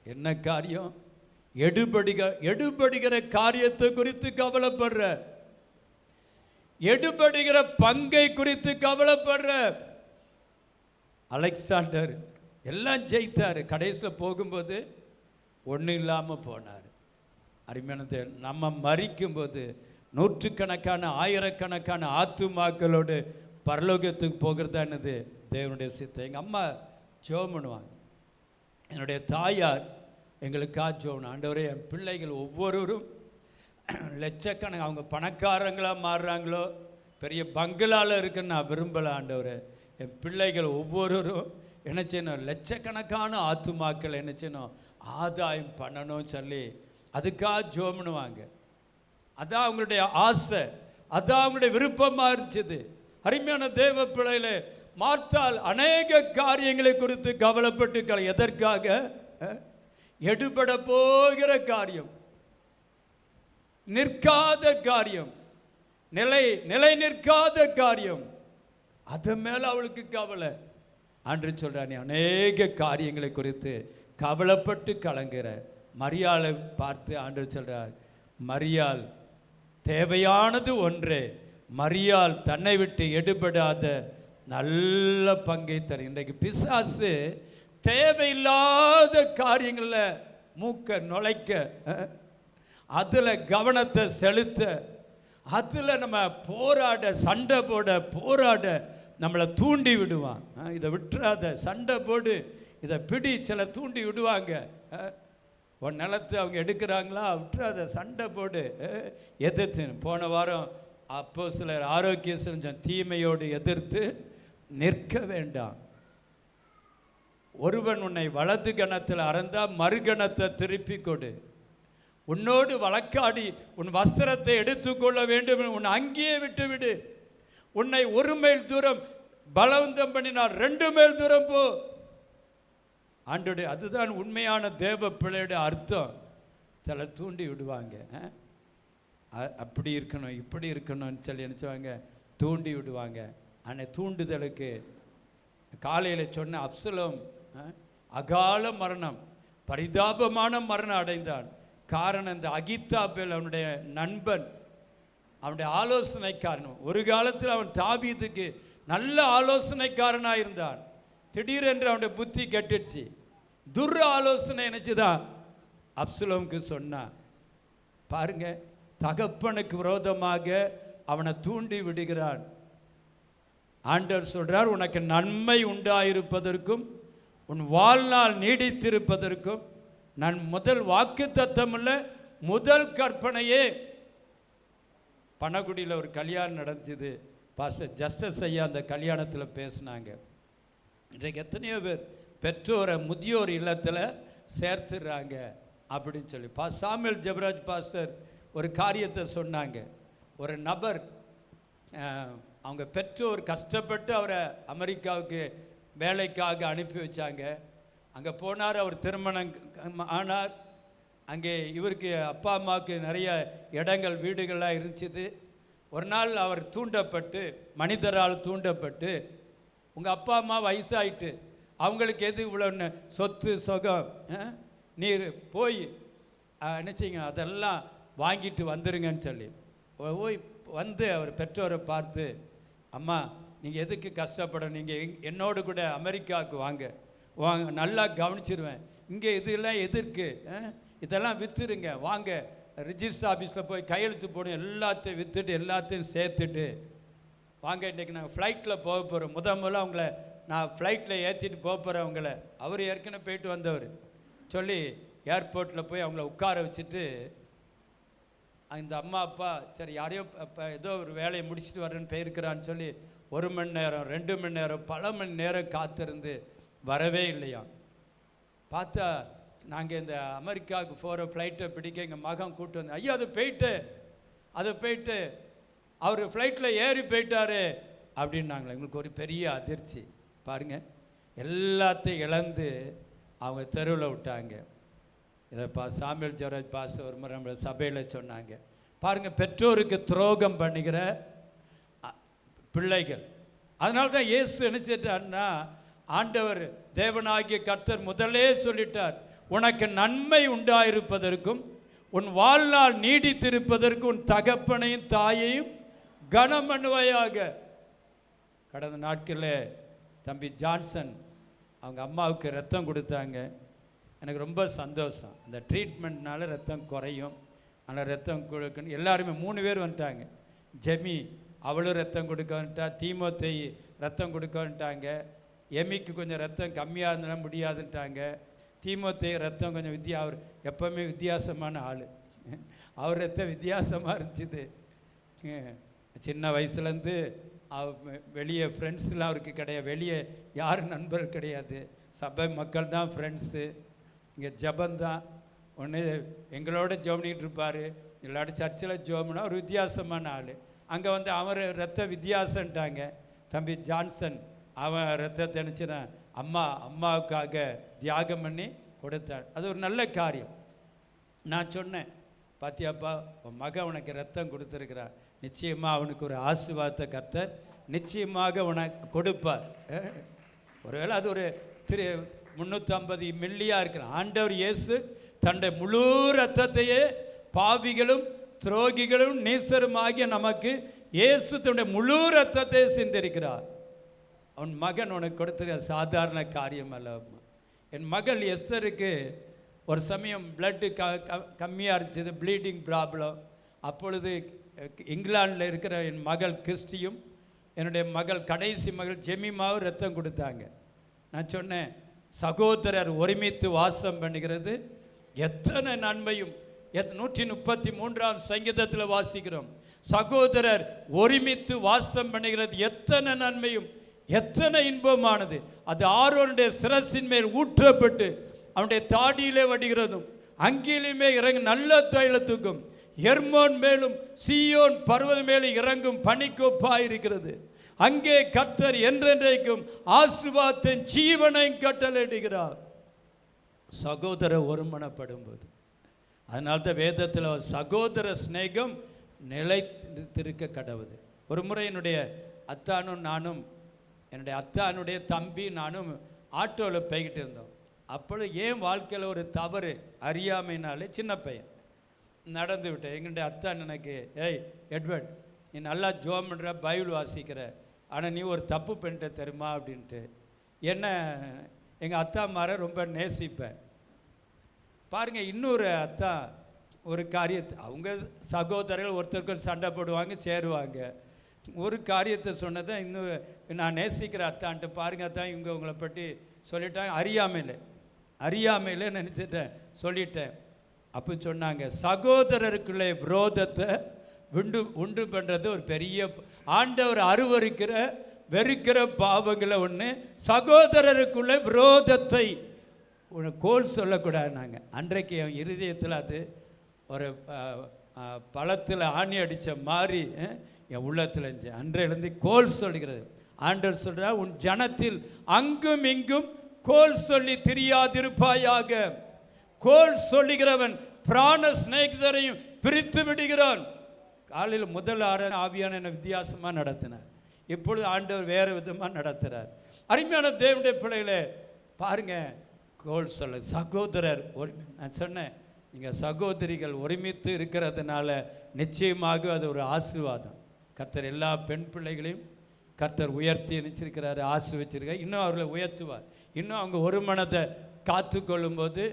என்ன காரியம்? எடுபடுகிற காரியத்தை குறித்து கவலைப்படுற, எடுபடுகிற பங்கை குறித்து கவலைப்படுற. அலெக்சாண்டர் எல்லாம் ஜெயித்தார், கடைசியில் போகும்போது ஒன்றும் இல்லாமல் போனார். அருமையானது, நம்ம மரிக்கும்போது நூற்றுக்கணக்கான ஆயிரக்கணக்கான ஆத்துமாக்களோடு பரலோகத்துக்கு போகிறதா என்னது தேவனுடைய சித்தம். எங்கள் அம்மா ஜெபம் பண்ணுவாங்க, என்னுடைய தாயார் எங்களுக்காக ஜெபம். ஆண்டவரே, என் பிள்ளைகள் ஒவ்வொருவரும் லட்சக்கணக்கு, அவங்க பணக்காரங்களாக மாறுறாங்களோ பெரிய பங்களாவில் இருக்குன்னு நான் விரும்பலை. ஆண்டவரே, என் பிள்ளைகள் ஒவ்வொருவரும் என்ன செய்யணும், லட்சக்கணக்கான ஆத்துமாக்கள் என்ன செய்யணும், ஆதாயம் பண்ணணும் சொல்லி அதுக்காக ஜெபம் பண்ணுவாங்க. அதான் அவங்களுடைய ஆசை, அதான் அவங்களுடைய விருப்பமாக இருந்துச்சு. அருமையான தேவ பிள்ளைகளே, மார்த்தாள் அநேக காரியங்களை குறித்து கவலைப்பட்டு எதற்காக? எடுபட போகிற காரியம், நிற்காத காரியம், நிலை நிற்காத காரியம், அது மேல அவளுக்கு கவலை. ஆண்டு சொல்றார், நீ அநேக காரியங்களை குறித்து கவலைப்பட்டு கலங்குற. மரியாளை பார்த்து ஆண்டு சொல்றார், மரியாள் தேவையானது ஒன்றே, மரியாள் தன்னை விட்டு எடுபடாத நல்ல பங்கை தர. இன்றைக்கு பிசாசு தேவையில்லாத காரியங்களில் மூக்க நுழைக்க, அதில் கவனத்தை செலுத்த, அதில் நம்ம போராட, சண்டை போராட நம்மளை தூண்டி விடுவான். இதை விட்டுறாத, சண்டை போடு, இதை பிடி, சில தூண்டி விடுவாங்க. உன் நிலத்தை அவங்க எடுக்கிறாங்களா, விட்டுறாத, சண்டை போடு, எதிர்த்து. போன வாரம் அப்போஸ்தலர் ஆரோக்கிய செஞ்ச தீமையோடு எதிர்த்து நிற்க வேண்டாம். ஒருவன் உன்னை வலது கணத்தில் அறந்தா மறுகணத்தை திருப்பி கொடு. உன்னோடு வழக்காடி உன் வஸ்திரத்தை எடுத்துக்கொள்ள வேண்டும், உன் அங்கேயே விட்டுவிடு. உன்னை 1 மைல் தூரம் பலவந்தம் பண்ணினால் 2 மைல் தூரம் போ. ஆண்டோடைய அதுதான் உண்மையான தேவ பிள்ளையுடைய அர்த்தம். சில தூண்டி விடுவாங்க, அப்படி இருக்கணும் இப்படி இருக்கணும்னு சொல்லி நினச்சவாங்க, தூண்டி விடுவாங்க. ஆனால் தூண்டுதலுக்கு காலையில் சொன்ன அப்சலோம் அகால மரணம், பரிதாபமான மரணம் அடைந்தான். காரணம் இந்த அகித்தாபேல் அவனுடைய நண்பன், அவனுடைய ஆலோசனைக்காரன். ஒரு காலத்தில் அவன் தாவீதுக்கு நல்ல ஆலோசனைக்காரனாக இருந்தான். திடீரென்று அவனுடைய புத்தி கெட்டுடுச்சு. துர் ஆலோசனை நினைச்சுதான் அப்சலோமுக்கு சொன்னான். பாருங்க, தகப்பனுக்கு விரோதமாக அவனை தூண்டி விடுகிறான். ஆண்டவர் சொல்றார், உனக்கு நன்மை உண்டாயிருப்பதற்கும் உன் வாழ்நாள் நீடித்திருப்பதற்கும் நான் முதல் வாக்குத்தத்தமுள்ள முதல் கற்பனையே. பனகுடியில் ஒரு கல்யாணம் நடந்துச்சு. பாஸ்டர் ஜஸ்டிஸ் ஐயா அந்த கல்யாணத்தில் பேசினாங்க. இன்றைக்கு எத்தனையோ பேர் பெற்றோரை முதியோர் இல்லத்தில் சேர்த்துடுறாங்க அப்படின்னு சொல்லி சாமுவேல் ஜெபராஜ் பாஸ்டர் ஒரு காரியத்தை சொன்னாங்க. ஒரு நபர் அவங்க பெற்றோர் கஷ்டப்பட்டு அவரை அமெரிக்காவுக்கு வேலைக்காக அனுப்பி வச்சாங்க. அங்கே போனார், அவர் திருமணம் ஆனார். அங்கே இவருக்கு அப்பா அம்மாவுக்கு நிறைய இடங்கள் வீடுகள்லாம் இருந்துச்சு. ஒரு நாள் அவர் தூண்டப்பட்டு, மனிதரால் தூண்டப்பட்டு, உங்கள் அப்பா அம்மா வயசாயிட்டு, அவங்களுக்கு எது இவ்வளோ சொத்து சொகம், நீர் போய் நினச்சிங்க அதெல்லாம் வாங்கிட்டு வந்துருங்கன்னு சொல்லி போய் வந்து அவர் பெற்றோரை பார்த்து, அம்மா நீங்கள் எதுக்கு கஷ்டப்படணும், நீங்கள் என்னோடு கூட அமெரிக்காவுக்கு வாங்க, நல்லா கவனிச்சிருவேன், இங்கே இதெல்லாம் எதிர்க்கு, இதெல்லாம் விற்றுருங்க, வாங்க ரிஜிஸ்டர் ஆஃபீஸில் போய் கையெழுத்து போடணும், எல்லாத்தையும் விற்றுட்டு எல்லாத்தையும் சேர்த்துட்டு வாங்க, இன்றைக்கி நாங்கள் ஃப்ளைட்டில் போக போகிறோம், முதல்ல அவங்கள நான் ஃப்ளைட்டில் ஏற்றிட்டு போக போகிறேன் அவங்கள. அவர் ஏற்கனவே போயிட்டு வந்தவர் சொல்லி ஏர்போர்ட்டில் போய் அவங்கள உட்கார வச்சுட்டு, இந்த அம்மா அப்பா சரி யாரையோ ஏதோ ஒரு வேலையை முடிச்சுட்டு வரேன்னு போயிருக்கிறான்னு சொல்லி 1 மணி நேரம் 2 மணி நேரம் பல மணி நேரம் காத்திருந்து வரவே இல்லையா. பார்த்தா நாங்கள் இந்த அமெரிக்காவுக்கு போகிற ஃப்ளைட்டை பிடிக்க எங்கள் மகன் கூப்பிட்டு வந்தேன். ஐயா அது போயிட்டு அவர் ஃப்ளைட்டில் ஏறி போயிட்டாரு அப்படின்னாங்களே. எங்களுக்கு ஒரு பெரிய அதிர்ச்சி. பாருங்கள், எல்லாத்தையும் இழந்து அவங்க தெருவில் விட்டாங்க. இதை சாமுவேல் ஜெபராஜ் பாஸ் ஒரு முறை நம்ம சபையில் சொன்னாங்க. பாருங்கள், பெற்றோருக்கு துரோகம் பண்ணுகிற பிள்ளைகள். அதனால தான் இயேசு என்ன செய்தார்னா, ஆண்டவர் தேவனாகிய கர்த்தர் முதலே சொல்லிட்டார், உனக்கு நன்மை உண்டாயிருப்பதற்கும் உன் வாழ்நாள் நீடித்திருப்பதற்கும் உன் தகப்பனையும் தாயையும் கனம் பண்ணுவாயாக. கடந்த நாட்களில் தம்பி ஜான்சன் அவங்க அம்மாவுக்கு ரத்தம் கொடுத்தாங்க. எனக்கு ரொம்ப சந்தோஷம். அந்த ட்ரீட்மெண்ட்னால ரத்தம் குறையும், ஆனால் ரத்தம் கொடுக்கணும். எல்லாருமே 3 பேர் வந்துட்டாங்க. ஜெமி அவளும் ரத்தம் கொடுக்க வந்துட்டா, தீமோத்தேயு ரத்தம் கொடுக்க வந்துட்டாங்க. எமிக்கு கொஞ்சம் ரத்தம் கம்மியாக இருந்தாலும் முடியாதுன்ட்டாங்க. தீமோத்தேயு ரத்தம் கொஞ்சம் அவர் எப்போவுமே வித்தியாசமான ஆள், அவர் ரத்தம் வித்தியாசமாக இருந்துச்சு. சின்ன வயசுலேருந்து வெளியே ஃப்ரெண்ட்ஸ்லாம் அவருக்கு கிடையாது, வெளியே யாரும் நண்பர்கள் கிடையாது, சபை மக்கள் தான் ஃப்ரெண்ட்ஸு. இங்கே ஜபந்தான் ஒன்று எங்களோட ஜோம்னிகிட்டு இருப்பார், எல்லாரும் சர்ச்சில் ஜோம்னா ஒரு வித்தியாசமான ஆள். அங்கே வந்து அவர் ரத்த வித்தியாசன்ட்டாங்க. தம்பி ஜான்சன் அவன் ரத்தத்தை நினச்சினா அம்மாவுக்காக தியாகம் பண்ணி கொடுத்தார். அது ஒரு நல்ல காரியம். நான் சொன்னேன், பாத்தியாப்பா உன் மகன் உனக்கு ரத்தம் கொடுத்துருக்கிறான், நிச்சயமாக அவனுக்கு ஒரு ஆசீர்வாதத்தை கர்த்தர் நிச்சயமாக உனக்கு கொடுப்பார். ஒருவேளை அது ஒரு 350 மில்லியாக இருக்கிறான். ஆண்டவர் இயேசு தன்னுடைய முழு ரத்தத்தையே பாவிகளும் துரோகிகளும் நீசருமாகிய நமக்கு இயேசு தன்னுடைய முழு ரத்தத்தை சிந்திருக்கிறார். அவன் மகன் உனக்கு கொடுத்துருக்க சாதாரண காரியம் அல்ல. என் மகள் எஸ்தருக்கு ஒரு சமயம் பிளட்டு கம்மியாக இருந்துச்சு, ப்ளீடிங் ப்ராப்ளம். அப்பொழுது இங்கிலாண்டில் இருக்கிற என் மகள் கிறிஸ்டியும் என்னுடைய மகள் கடைசி மகள் ஜெமிமாவும் ரத்தம் கொடுத்தாங்க. நான் சொன்னேன், சகோதரர் ஒருமித்து வாசம் பண்ணுகிறது எத்தனை நன்மையும். 133ஆம் சங்கீதத்தில் வாசிக்கிறோம், சகோதரர் ஒருமித்து வாசம் பண்ணுகிறது எத்தனை நன்மையும் எத்தனை இன்பமானது. அது ஆரோனுடைய சிரசின் மேல் ஊற்றப்பட்டு அவனுடைய தாடியிலே வடிகிறதும் அங்கிலுமே இறங்கு நல்ல தைலத்துக்கும் எர்மோன் மேலும் சீயோன் பர்வத மேலும் இறங்கும் பனிக்கொப்பாயிருக்கிறது. அங்கே கர்த்தர் என்றென்றைக்கும் ஆசீர்வாதத்தின் ஜீவனையும் கட்டளையிடுகிறார். சகோதர ஒருமனப்படும் போது, அதனால்தான் வேதத்தில் சகோதர சிநேகம் நிலைத்திருக்க கடவுது. ஒரு முறை என்னுடைய அத்தானும் நானும், என்னுடைய அத்தானுடைய தம்பி நானும் ஆட்டோவில் போய்கிட்டு இருந்தோம். அப்பொழுது என் வாழ்க்கையில் ஒரு தவறு அறியாமைனாலே, சின்ன பையன் நடந்து விட்டேன். எங்களுடைய அத்தான் எனக்கு, ஏய் எட்வர்ட், நீ நல்லா ஜோம் பண்ணுற, பைபிள் வாசிக்கிற, ஆனால் நீ ஒரு தப்பு பண்ணிட்ட தெரியுமா அப்படின்ட்டு. என்ன எங்கள் அத்தாமாரை ரொம்ப நேசிப்பேன். பாருங்கள், இன்னொரு அத்தா ஒரு காரியத்தை, அவங்க சகோதரர்கள் ஒருத்தருக்கு சண்டை போடுவாங்க, சேருவாங்க. ஒரு காரியத்தை சொன்னதை இன்னும் நான் நேசிக்கிற அத்தான்ட்டு, பாருங்க அத்தான் இவங்க உங்களை பற்றி சொல்லிட்டாங்க, அறியாமையில் நினச்சிட்டேன், சொல்லிட்டேன். அப்போ சொன்னாங்க, சகோதரருக்குள்ளே விரோதத்தை உண்டு பண்ணுறது ஒரு பெரிய, ஆண்டவர் அருவருக்கிற வெறுக்கிற பாவங்களை ஒன்று. சகோதரருக்குள்ளே விரோதத்தை கோல் சொல்லக்கூடாது. நாங்கள் அன்றைக்கு என் இருதயத்தில் அது ஒரு பழத்தில் ஆணி அடித்த மாதிரி என் உள்ளத்தில் இருந்துச்சு. அன்றையிலேருந்து கோல் சொல்லுகிறது. ஆண்டவர் சொல்கிறார், உன் ஜனத்தில் அங்கும் இங்கும் கோல் சொல்லி திரியாதிருப்பாயாக. கோல் சொல்லுகிறவன் பிராண சிநேகிதரையும் பிரித்து விடுகிறான். காலையில் முதல் ஆவியான என்ன வித்தியாசமாக நடத்தினார். இப்பொழுது ஆண்டவர் வேறு விதமாக நடத்துகிறார். அருமையான தேவனுடைய பிள்ளைகளே, பாருங்கள், கோல் சொல்ல சகோதரர் நான் சொன்னேன், நீங்கள் சகோதரிகள் ஒருமித்து இருக்கிறதுனால நிச்சயமாக அது ஒரு ஆசீர்வாதம். கர்த்தர் எல்லா பெண் பிள்ளைகளையும் கர்த்தர் உயர்த்தி நினைச்சிருக்கிறாரு, ஆசீர்வச்சிருக்கார். இன்னும் அவர்களை உயர்த்துவார். இன்னும் அவங்க ஒரு மனதை காத்து கொள்ளும்போது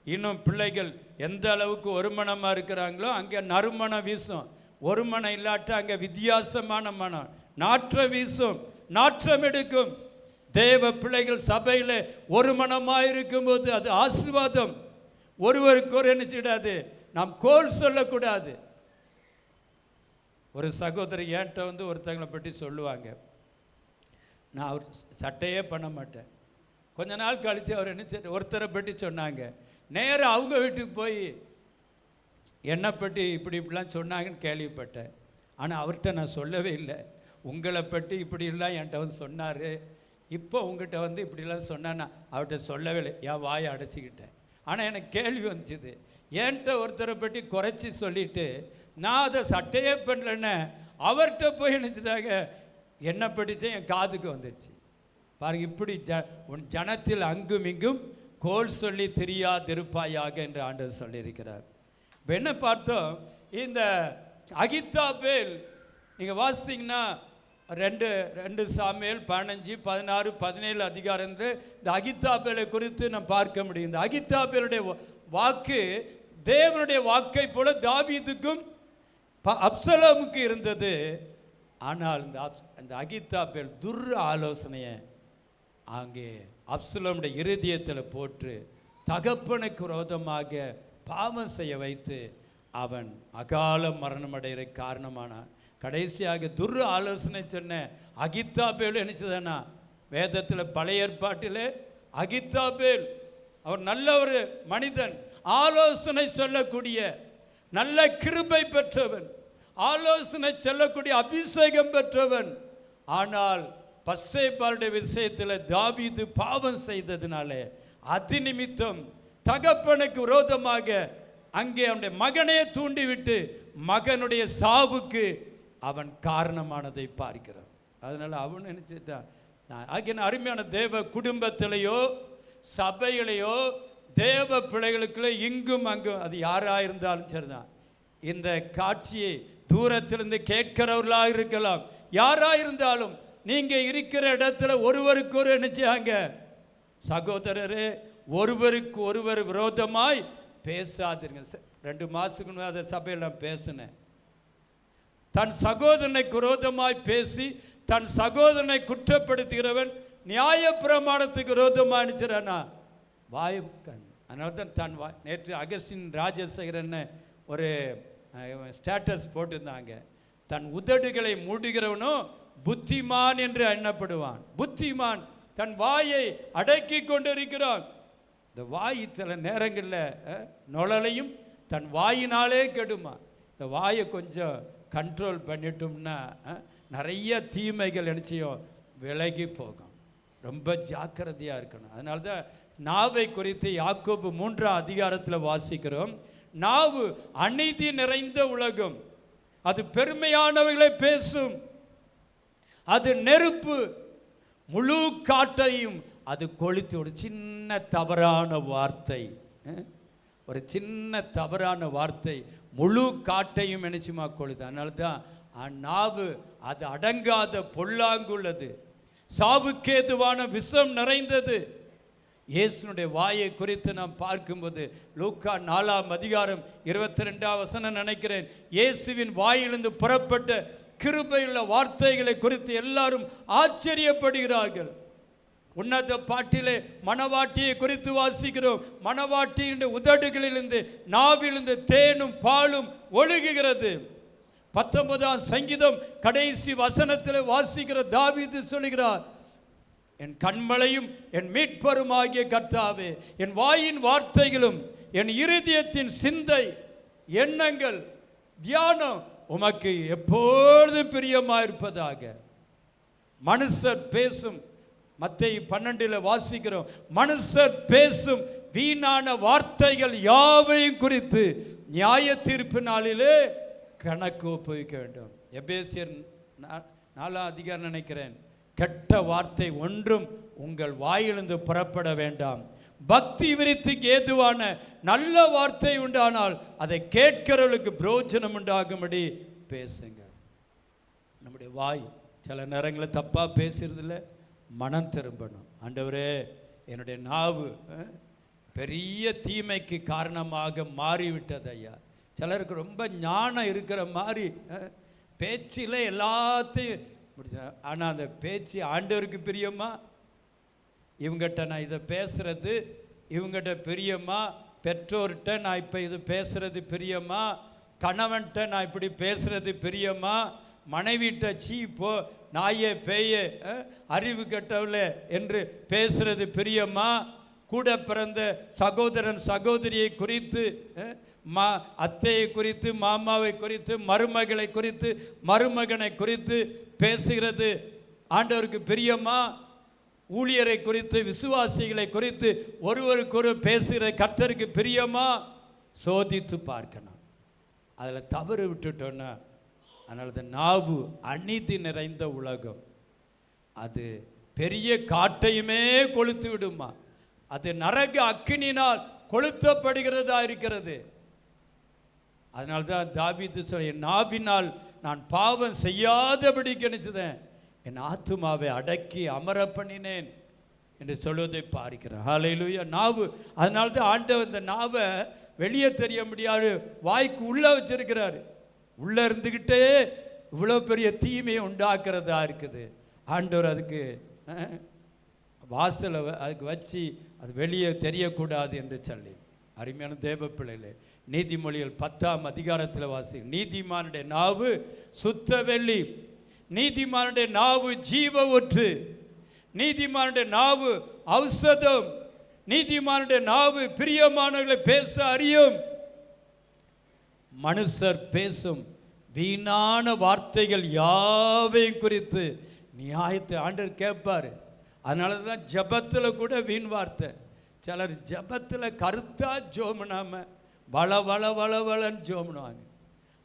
இன்னும் பிள்ளைகள் எந்த அளவுக்கு ஒரு மனமாக இருக்கிறாங்களோ அங்கே நறுமணம் வீசும். ஒரு மனம் இல்லாட்ட அங்கே வித்தியாசமான மனம் நாற்றம் வீசும், நாற்றம் எடுக்கும். தேவ பிள்ளைகள் சபையில் ஒரு மனமாக இருக்கும்போது அது ஆசீர்வாதம். ஒருவருக்கு ஒரு நினைச்சிடாது, நாம் கோல் சொல்லக்கூடாது. ஒரு சகோதரி என்கிட்ட ஒருத்தங்களை பற்றி சொல்லுவாங்க, நான் அவர் சட்டையே பண்ண மாட்டேன். கொஞ்ச நாள் கழித்து அவர் என்ன ஒருத்தரை பற்றி சொன்னாங்க. நேராக அவங்க வீட்டுக்கு போய் என்னை பற்றி இப்படிலாம் சொன்னாங்கன்னு கேள்விப்பட்டேன். ஆனால் அவர்கிட்ட நான் சொல்லவே இல்லை. உங்களை பற்றி இப்படிலாம் என்கிட்ட சொன்னார், இப்போ உங்கள்கிட்ட இப்படிலாம் சொன்னான்னா அவர்கிட்ட சொல்லவே இல்லை. என் வாயை அடைச்சிக்கிட்டேன். ஆனால் எனக்கு கேள்வி வந்துச்சுது, என்கிட்ட ஒருத்தரை பற்றி குறைச்சி சொல்லிவிட்டு நான் அதை சட்டையே பண்ணலன்னு அவர்கிட்ட போய் நினச்சிட்டாங்க, என்னை படித்தேன் என் காதுக்கு வந்துடுச்சு. பாருங்க, இப்படி உன் ஜனத்தில் அங்கும் இங்கும் கோல் சொல்லி தெரியாதிருப்பாயாக என்று ஆண்டவர் சொல்லியிருக்கிறார். இப்போ என்ன பார்த்தோம், இந்த அகித்தாபேல் நீங்கள் வாசித்தீங்கன்னா 2 சாமுவேல் 15, 16, 17 அதிகாரம் இந்த அகித்தாபேலை குறித்து நாம் பார்க்க முடியும். இந்த அகித்தாபேலுடைய வாக்கு தேவனுடைய வாக்கை போல தாவீதுக்கும் அப்சலோமுக்கு இருந்தது. ஆனால் இந்த அகித்தாபேல் ஆலோசனையை அங்கே அப்சலோமுடைய இருதயத்தில் போட்டு தகப்பனுக்கு விரோதமாக பாவம் செய்ய வைத்து அவன் அகால மரணம் அடைகிற காரணமானான். கடைசியாக ஆலோசனை சொன்ன அகித்தாபேல் நினைச்சதானா, வேதத்தில் பழைய ஏற்பாட்டில் அகித்தாபேல் அவர் நல்ல ஒரு மனிதன், ஆலோசனை சொல்லக்கூடிய நல்ல கிருபை பெற்றவன், ஆலோசனை சொல்லக்கூடிய அபிஷேகம் பெற்றவன். ஆனால் பத்சேபாளுடைய விஷயத்தில் தாவீது பாவம் செய்ததினால அது நிமித்தம் தகப்பனுக்கு விரோதமாக அங்கே அவனுடைய மகனே தூண்டிவிட்டு மகனுடைய சாவுக்கு அவன் காரணமானதை பார்க்கிறான். அதனால் அவன் நினைச்சிட்டான், ஆகிய அருமையான தேவ குடும்பத்திலேயோ சபையிலேயோ தேவ பிள்ளைகளுக்குள்ளே இங்கும் அங்கும் அது யாராக இருந்தாலும் சரிதான், இந்த காட்சியை தூரத்திலிருந்து கேட்கிறவர்களாக இருக்கலாம், யாராக இருந்தாலும் நீங்கள் இருக்கிற இடத்துல ஒருவருக்கு ஒரு நினைச்சாங்க, சகோதரரே ஒருவருக்கு ஒருவர் விரோதமாய் பேசாதீங்க. 2 மாதத்துக்கு முன்னாடி அதை சபையில் நான் பேசினேன். தன் சகோதரனை விரோதமாய் பேசி தன் சகோதரனை குற்றப்படுத்துகிறவன் நியாய பிரமாணத்துக்கு விரோதமாக நினைச்சிடனா வாயுக்கன். அதனால தான் நேற்று அகஸ்டின் ராஜசேகரன் ஒரு ஸ்டேட்டஸ் போட்டிருந்தாங்க, தன் உதடுகளை மூடுகிறவனும் புத்திமான் என்று எண்ணப்படுவான். புத்திமான் தன் வாயை அடக்கி கொண்டிருக்கிறான். இந்த வாய் சில நேரங்களில் நுழலையும் தன் வாயினாலே கெடுமா. இந்த வாயை கொஞ்சம் கண்ட்ரோல் பண்ணிட்டோம்னா நிறைய தீமைகள் நினச்சியும் விலகி போகும். ரொம்ப ஜாக்கிரதையாக இருக்கணும். அதனால தான் நாவை குறித்து யாக்கோபு 3ஆம் அதிகாரத்தில் வாசிக்கிறோம். நாவு அநீதி நிறைந்த உலகம், அது பெருமையானவைகளை பேசும், அது நெருப்பு, முழு காட்டையும் அது கொளுத்து. ஒரு சின்ன தவறான வார்த்தை, ஒரு சின்ன தவறான வார்த்தை முழு காட்டையும் நினைச்சுமா கொள்ளுது. அதனால தான் நாவு அது அடங்காத பொல்லாங்குள்ளது, சாவுக்கேதுவான விஷம் நிறைந்தது. இயேசுனுடைய வாயை குறித்து நாம் பார்க்கும்போது லூக்கா 4ஆம் அதிகாரம் 22ஆம் வசனம் நினைக்கிறேன், இயேசுவின் வாயிலிருந்து புறப்பட்ட கிருபையுள்ள வார்த்தைகளை குறித்து எல்லாரும் ஆச்சரியப்படுகிறார்கள். உன்னத பாட்டிலே மணவாட்டியை குறித்து வாசிக்கிறோம். மணவாட்டியின் உதடுகளிலிருந்து நாவிலிருந்து தேனும் பாலும் ஒழுகுகிறது. 19ஆம் சங்கீதம் கடைசி வசனத்தில் வாசிக்கிற தாவீது சொல்லுகிறார், என் கண்மலையும் என் மீட்பருமாகிய கர்த்தாவே, என் வாயின் வார்த்தைகளும் என் இருதயத்தின் சிந்தை எண்ணங்கள் தியானம் உமக்கு எப்பொழுதும் பிரியமாயிருப்பதாக. மனுஷர் பேசும், மத்தேயு 12 வாசிக்கிறோம், மனுஷர் பேசும் வீணான வார்த்தைகள் யாவையும் குறித்து நியாய தீர்ப்பு நாளிலே கணக்கு ஒப்புவிக்க வேண்டும். எபேசியர் 4ஆம் அதிகாரம் நினைக்கிறேன், கெட்ட வார்த்தை ஒன்றும் உங்கள் வாயிலிருந்து புறப்பட வேண்டாம், பக்தி விருத்திக்கு ஏதுவான நல்ல வார்த்தை உண்டானால் அதை கேட்கிறவர்களுக்கு பிரயோஜனம் உண்டாகும்படி பேசுங்க. நம்முடைய வாய் சில நேரங்களில் தப்பாக பேசுறதில்ல, மனம் திரும்பணும். ஆண்டவரே, என்னுடைய நாவு பெரிய தீமைக்கு காரணமாக மாறிவிட்டது ஐயா. சிலருக்கு ரொம்ப ஞானம் இருக்கிற மாதிரி பேச்சில் எல்லாத்தையும் முடிச்ச, ஆனால் அந்த பேச்சு ஆண்டவருக்கு பிரியமா? இவங்ககிட்ட நான் இதை பேசுகிறது இவங்ககிட்ட பிரியமா? பெற்றோர்கிட்ட நான் இப்போ இது பேசுகிறது பிரியமா? கணவன்கிட்ட நான் இப்படி பேசுகிறது பிரியமா? மனைவிட்ட சீப்போ நாயே பேயே அறிவு கெட்டவளே என்று பேசுறது பிரியமா? கூட பிறந்த சகோதரன் சகோதரியை குறித்து, அத்தையை குறித்து, மாமாவை குறித்து, மருமகளை குறித்து, மருமகனை குறித்து பேசுகிறது ஆண்டவருக்கு பிரியமா? ஊழியரை குறித்து, விசுவாசிகளை குறித்து ஒருவருக்கு பேசுகிற கர்த்தருக்கு பிரியமா? சோதித்து பார்க்கணும். அதில் தவறு விட்டுட்டோன்னா, அதனால தான் நாவு அநீதி நிறைந்த உலகம், அது பெரிய காட்டையுமே கொளுத்து விடுமா, அது நரக அக்கினினால் கொளுத்தப்படுகிறதா இருக்கிறது. அதனால்தான் தாவீது சொல்ல, என் நாவினால் நான் பாவம் செய்யாதபடி நினைச்சதேன், என் ஆத்துமாவை அடக்கி அமர பண்ணினேன் என்று சொல்வதை பார்க்கிறேன். ஹல்லேலூயா. நாவு, அதனால்தான் ஆண்டவர் இந்த நாவை வெளியே தெரிய முடியாது வாய்க்கு உள்ளே வச்சிருக்கிறாரு. உள்ளே இருந்துக்கிட்டே இவ்வளோ பெரிய தீமையை உண்டாக்குறதா இருக்குது. ஆண்டவர் அதுக்கு வாசலை அதுக்கு வச்சு அது வெளியே தெரியக்கூடாது என்று சொல்லி, அருமையான தேவ பிள்ளைகளே, நீதிமொழிகள் 10ஆம் அதிகாரத்தில் வாசி, நீதிமானுடைய நாவு சுத்த வெள்ளி, நீதிமானுடைய நாவு ஜீவ ஊற்று, நீதிமானுடைய நாவு ஔஷதம், நீதிமானுடைய நாவு பிரியமானவர்களை பேச அறியும். மனுஷர் பேசும் வீணான வார்த்தைகள் யாவையும் குறித்து நியாயத்தை ஆண்டவர் கேட்பார். அதனால தான் ஜபத்தில் கூட வீண் வார்த்தை. சிலர் ஜபத்தில் கருத்தா ஜோமனாம வள வள வள வளன்னு ஜோமனுவாங்க.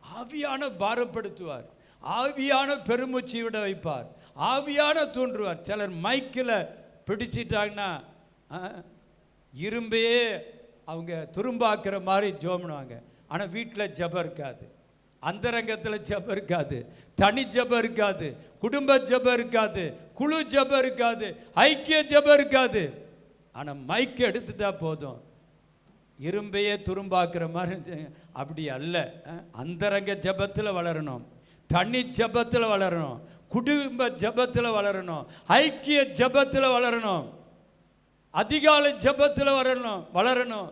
ஆவியான பாரப்படுத்துவார், ஆவியான பெருமூச்சு விட வைப்பார், ஆவியான தூண்டுவார். சிலர் மைக்கில் பிடிச்சிட்டாங்கன்னா இரும்பையே அவங்க துரும்பாக்குற மாதிரி ஜோமனுவாங்க. ஆனால் வீட்டில் ஜபம் இருக்காது, அந்தரங்கத்தில் ஜபம் இருக்காது, தனி ஜபம் இருக்காது, குடும்ப ஜபம் இருக்காது, குழு ஜபம் இருக்காது, ஐக்கிய ஜபம் இருக்காது. ஆனால் மைக் எடுத்துட்டா போதும், இரும்பையே துரும்பாக்குற மாதிரி. அப்படி அல்ல. அந்தரங்க ஜபத்தில் வளரணும், தனி ஜபத்தில் வளரணும், குடும்ப ஜபத்தில் வளரணும், ஐக்கிய ஜபத்தில் வளரணும், அதிகாலை ஜபத்தில் வளரணும்,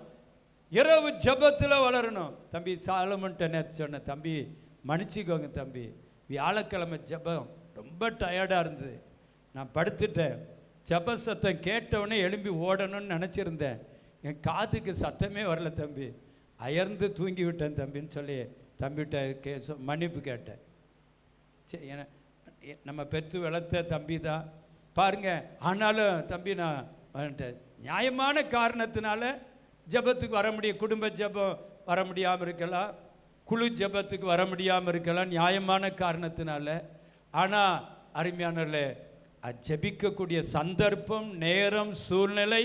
இரவு ஜபத்தில் வளரணும். தம்பி சாலமன்ட்ட நேற்று சொன்ன, தம்பி மன்னிச்சிக்கோங்க தம்பி, வியாழக்கிழமை ஜபம் ரொம்ப டயர்டாக இருந்தது, நான் படுத்துட்டேன். ஜப சத்தம் கேட்டவுடனே எழும்பி ஓடணும்னு நினச்சிருந்தேன், என் காதுக்கு சத்தமே வரல தம்பி, அயர்ந்து தூங்கி விட்டேன் தம்பின்னு சொல்லி தம்பிகிட்ட மன்னிப்பு கேட்டேன். சரி, நம்ம பெற்று வளர்த்த தம்பி தான் பாருங்க. ஆனாலும் தம்பி நான் வந்துட்டேன், நியாயமான காரணத்தினால ஜபத்துக்கு வர முடியும், குடும்ப ஜபம் வர முடியாமல் இருக்கலாம், குழு ஜபத்துக்கு வர முடியாமல் இருக்கலாம், நியாயமான காரணத்தினால. ஆனால் அருமையானவர்களே, ஜபிக்கக்கூடிய சந்தர்ப்பம், நேரம், சூழ்நிலை,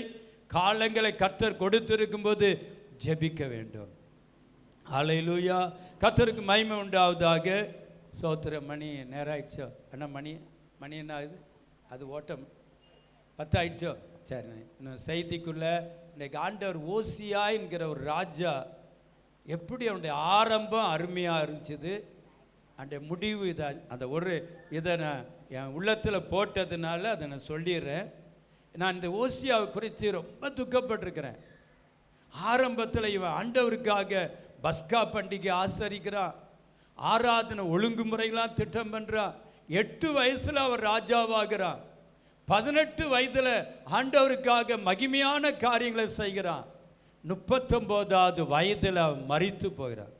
காலங்களை கர்த்தர் கொடுத்திருக்கும் போது ஜபிக்க வேண்டும். ஹல்லேலூயா. கர்த்தருக்கு மகிமை உண்டாவதாக. சோத்திர மணி நேரம் ஆயிடுச்சோ அண்ணா? மணி என்ன ஆகுது? அது ஓட்டம் 10 ஆயிடுச்சோ? சரி, இன்னும் செய்திக்குள்ளே இன்றைக்கு ஆண்டவர் ஓசியா என்கிற ஒரு ராஜா எப்படி அவனுடைய ஆரம்பம் அருமையாக இருந்துச்சு, அந்த முடிவு இதை அந்த ஒரு இதை நான் என் உள்ளத்தில் போட்டதுனால அதை நான் சொல்லிடுறேன். நான் இந்த ஓசியாவை குறித்து ரொம்ப துக்கப்பட்டிருக்கிறேன். ஆரம்பத்தில் இவன் ஆண்டவருக்காக பஸ்கா பண்டிகை ஆசரிக்கிறான், ஆராதனை ஒழுங்குமுறைகளாம் திட்டம் பண்ணுறான். 8 வயசில் அவன் ராஜாவாகிறான். 18 வயதில் ஆண்டவருக்காக மகிமையான காரியங்களை செய்கிறான். 39வது வயதில் அவன் மரித்து போகிறான்.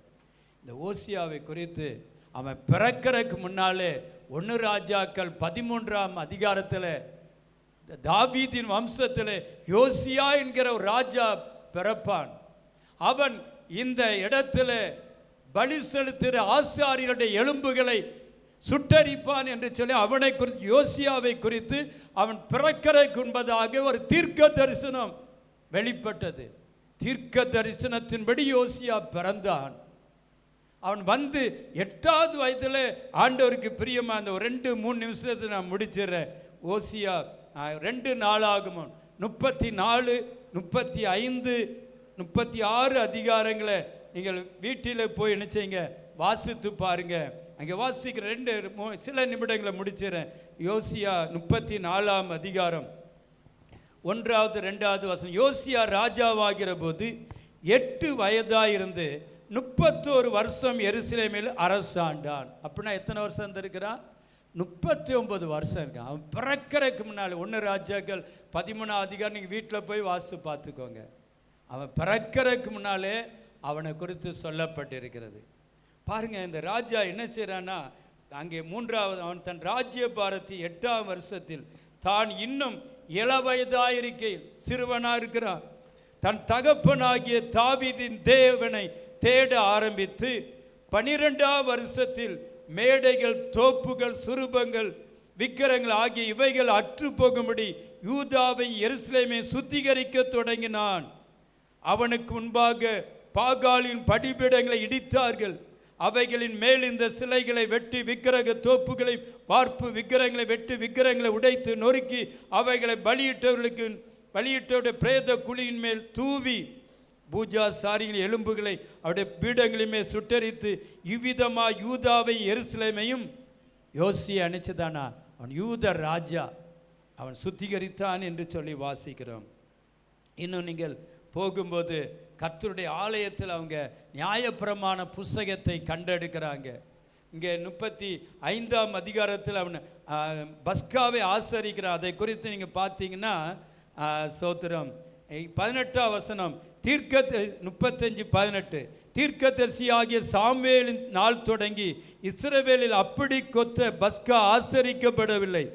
இந்த ஓசியாவை குறித்து அவன் பிறக்கிறதுக்கு முன்னாலே 1 ராஜாக்கள் 13ஆம் அதிகாரத்தில் தாவீதின் வம்சத்தில் யோசியா என்கிற ஒரு ராஜா பிறப்பான். அவன் இந்த இடத்துல பலி செலுத்துகிற ஆசாரியருடைய எலும்புகளை சுட்டரிப்பான் என்று சொல்லி அவனை குறித்து, யோசியாவை குறித்து அவன் பிறக்கிறதுக்கு முன்பதாக ஒரு தீர்க்க தரிசனம் வெளிப்பட்டது. தீர்க்க தரிசனத்தின்படி யோசியா பிறந்தான். அவன் வந்து 8வது வயதில் ஆண்டவருக்கு பிரியமாக அந்த 2-3 நிமிஷத்தை நான் முடிச்சிடுறேன். ஓசியா 2 நாளாகமம் 34, 35, 36 அதிகாரங்களை நீங்கள் வீட்டில் போய் நினைச்சீங்க வாசித்து பாருங்க. அங்கே வாசிக்கிற சில நிமிடங்களை முடிச்சிடறேன். யோசியா 34ஆம் அதிகாரம் 1வது 2வது வசனம். யோசியா ராஜாவாகிற போது 8 வயதாயிருந்து 31 வருஷம் எருசலேமில் அரசாண்டான். அப்படின்னா எத்தனை வருஷம் இருந்திருக்கிறான்? 39 வருஷம் இருக்கான். அவன் பிறக்கிறதுக்கு முன்னால் 1 ராஜாக்கள் 13ஆம் அதிகாரம் நீங்கள் வீட்டில் போய் வாசித்து பார்த்துக்கோங்க. அவன் பிறக்கிறதுக்கு முன்னாலே அவனை குறித்து சொல்லப்பட்டிருக்கிறது. பாருங்க, இந்த ராஜா என்ன செய்யறான்னா, அங்கே 3வது அவன் தன் ராஜ்ய பாரதி 8ஆம் வருஷத்தில் தான் இன்னும் இளவயதாயிருக்கையில் சிறுவனாக இருக்கிறான். தன் தகப்பனாகிய தாவீதின் தேவனை தேட ஆரம்பித்து 12ஆம் வருஷத்தில் மேடைகள், தோப்புகள், சுரூபங்கள், விக்கிரங்கள் ஆகிய இவைகள் அற்று போகும்படி யூதாவை எருசலேமை சுத்திகரிக்க தொடங்கினான். அவனுக்கு முன்பாக பாகாலின் படிபீடங்களை இடித்தார்கள். அவைகளின் மேல் இந்த சிலைகளை வெட்டி விக்கிரக தோப்புகளை வார்ப்பு விக்கிரங்களை வெட்டி விக்கிரங்களை உடைத்து நொறுக்கி அவைகளை பலியிட்டவருடைய பிரேத குழியின் மேல் தூவி பூஜா சாரிகளின் எலும்புகளை அவருடைய பீடங்களின் மேல் சுட்டரித்து இவ்விதமாக யூதாவை எருசலேமையும் யோசியை அணைச்சதானா அவன் யூத ராஜா அவன் சுத்திகரித்தான் என்று சொல்லி வாசிக்கிறோம். இன்னும் நீங்கள் போகும்போது கர்த்தருடைய ஆலயத்தில் அவங்க நியாயப்பிரமாண புஸ்தகத்தை கண்டெடுக்கிறாங்க. இங்கே 35ஆம் அதிகாரத்தில் அவன் பஸ்காவை ஆசரிக்கிறான். அதை குறித்து நீங்கள் பார்த்தீங்கன்னா சோத்திரம் 18ஆம் வசனம் 35:18 தீர்க்கதரிசி ஆகிய சாமுவேலின் நாள் தொடங்கி இஸ்ரவேலில் அப்படி கொத்த பஸ்கா ஆசரிக்கப்படவில்லை.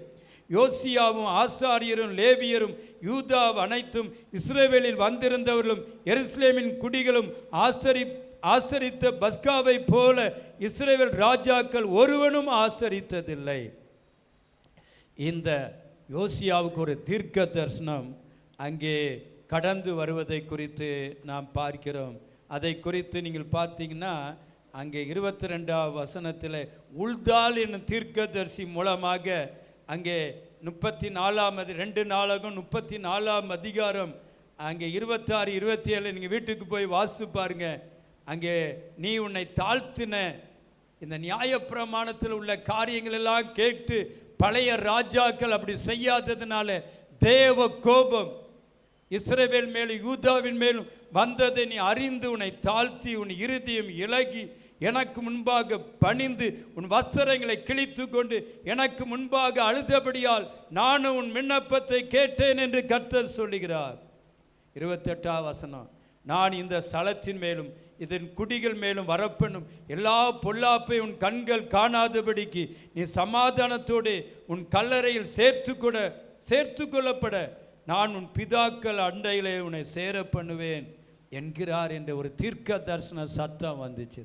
யோசியாவும் ஆசாரியரும் லேவியரும் யூதா அனைத்தும் இஸ்ரவேலில் வந்திருந்தவர்களும் எருசலேமின் குடிகளும் ஆசரித்த பஸ்காவை போல இஸ்ரவேல் ராஜாக்கள் ஒருவனும் ஆசரித்ததில்லை. இந்த யோசியாவுக்கு ஒரு தீர்க்க தரிசனம் அங்கே கடந்து வருவதை குறித்து நாம் பார்க்கிறோம். அதை குறித்து நீங்கள் பார்த்தீங்கன்னா அங்கே 22ஆம் வசனத்தில் உல்தால் என்னும் தீர்க்கதரிசி மூலமாக அங்கே 2 நாளாகும் 34ஆம் அதிகாரம் அங்கே 26, 27 நீங்கள் வீட்டுக்கு போய் வாசித்து பாருங்க. அங்கே நீ உன்னை தாழ்த்தின இந்த நியாயப்பிரமாணத்தில் உள்ள காரியங்கள் எல்லாம் கேட்டு பழைய ராஜாக்கள் அப்படி செய்யாததுனால தேவ கோபம் இஸ்ரவேல் மேலும் யூதாவின் மேலும் வந்ததை நீ அறிந்து உன்னை தாழ்த்தி உன் இருதயம் இலகி எனக்கு முன்பாக பணிந்து உன் வஸ்திரங்களை கிழித்து கொண்டு எனக்கு முன்பாக அழுதபடியால் நானும் உன் விண்ணப்பத்தை கேட்டேன் என்று கர்த்தர் சொல்லுகிறார். 28ஆம் வசனம் நான் இந்த ஸ்தலத்தின் மேலும் இதன் குடிகள் மேலும் வரப்பண்ணும் எல்லா பொல்லாப்பை உன் கண்கள் காணாதபடிக்கு நீ சமாதானத்தோடு உன் கல்லறையில் சேர்த்து கொள்ளப்பட நான் உன் பிதாக்கள் அண்டையிலே உன்னை சேர பண்ணுவேன் என்கிறார் என்ற ஒரு தீர்க்க தரிசன சத்தம் வந்துச்சு.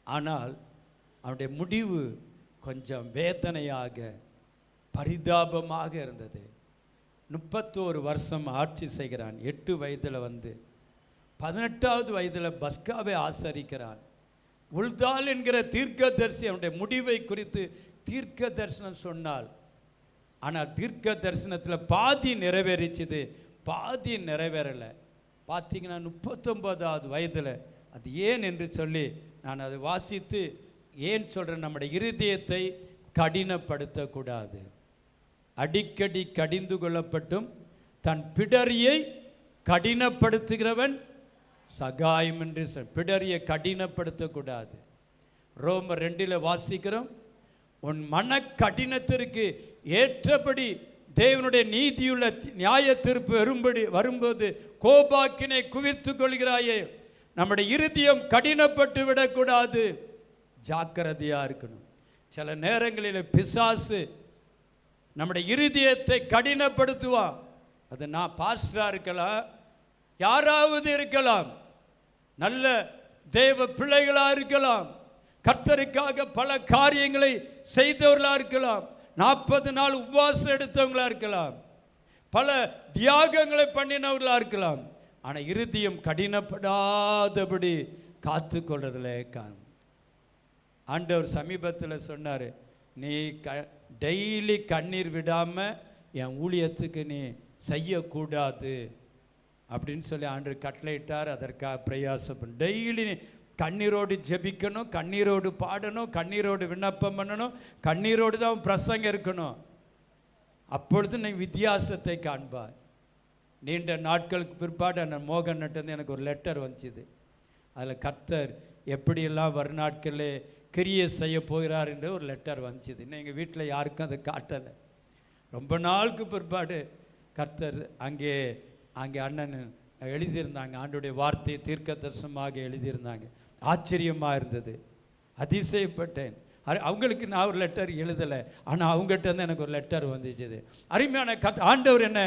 ஆனால் அவனுடைய முடிவு கொஞ்சம் வேதனையாக பரிதாபமாக இருந்தது. 31 வருஷம் ஆட்சி செய்கிறான். 8 வயதில் வந்து 18வது வயதில் பஸ்காவை ஆசரிக்கிறான். உல்தால் என்கிற தீர்க்கதரிசி அவனுடைய முடிவை குறித்து தீர்க்க தரிசனம் சொன்னாள். ஆனால் தீர்க்க தரிசனத்தில் பாதி நிறைவேறிச்சுது, பாதி நிறைவேறலை. பார்த்தீங்கன்னா 39வது வயதில் அது ஏன் என்று சொல்லி நான் அதை வாசித்து ஏன் சொல்கிறேன், நம்முடைய இருதயத்தை கடினப்படுத்தக்கூடாது. அடிக்கடி கடிந்து கொள்ளப்பட்டும் தன் பிடரியை கடினப்படுத்துகிறவன் சகாயம் என்று பிடரியை கடினப்படுத்தக்கூடாது. ரோமர் 2 வாசிக்கிறோம், உன் மன கடினத்திற்கு ஏற்றபடி தேவனுடைய நீதியுள்ள நியாய தீர்ப்பு வரும்போது கோபாக்கினை குவித்து கொள்கிறாயே. நம்முடைய இருதயம் கடினப்பட்டு விடக்கூடாது, ஜாக்கிரதையா இருக்கணும். சில நேரங்களில் பிசாசு நம்முடைய இருதயத்தை கடினப்படுத்துவான். அது நான் பாஸ்டரா இருக்கலாம், யாராவது இருக்கலாம், நல்ல தேவ பிள்ளைகளா இருக்கலாம், கர்த்தருக்காக பல காரியங்களை செய்தவர்களா இருக்கலாம், 40 நாள் உபவாசம் எடுத்தவங்களா இருக்கலாம், பல தியாகங்களை பண்ணினவர்களா இருக்கலாம். ஆனால் இருதயம் கடினப்படாதபடி காத்து கொள்றதுல ஆண்டவர் சமீபத்தில் சொன்னார், நீ டெய்லி கண்ணீர் விடாமல் என் ஊழியத்துக்கு நீ செய்யக்கூடாது அப்படின்னு சொல்லி ஆண்டவர் கட்டளையிட்டார். அதற்காக பிரயாசம் டெய்லி நீ கண்ணீரோடு ஜெபிக்கணும், கண்ணீரோடு பாடணும், கண்ணீரோடு விண்ணப்பம் பண்ணணும், கண்ணீரோடு தான் பிரசங்கம் இருக்கணும். அப்பொழுது நீ வித்தியாசத்தை காண்பார். நீண்ட நாட்களுக்கு பிற்பாடு அந்த மோகன் நட்டு எனக்கு ஒரு லெட்டர் வந்துச்சுது. அதில் கர்த்தர் எப்படியெல்லாம் வரும் நாட்களில் கிரியை செய்ய போகிறார் என்று ஒரு லெட்டர் வந்துச்சுது. இன்னும் எங்கள் வீட்டில் யாருக்கும் அதை காட்டலை. ரொம்ப நாளுக்கு பிற்பாடு கர்த்தர் அங்கே அண்ணன் எழுதியிருந்தாங்க, ஆண்டுடைய வார்த்தையை தீர்க்க தரிசனமாக எழுதியிருந்தாங்க. ஆச்சரியமாக இருந்தது, அதிசயப்பட்டேன். அவங்களுக்கு நான் ஒரு லெட்டர் எழுதலை, ஆனால் அவங்ககிட்ட இருந்து எனக்கு ஒரு லெட்டர் வந்துச்சு. அருமையான ஆண்டவர் என்ன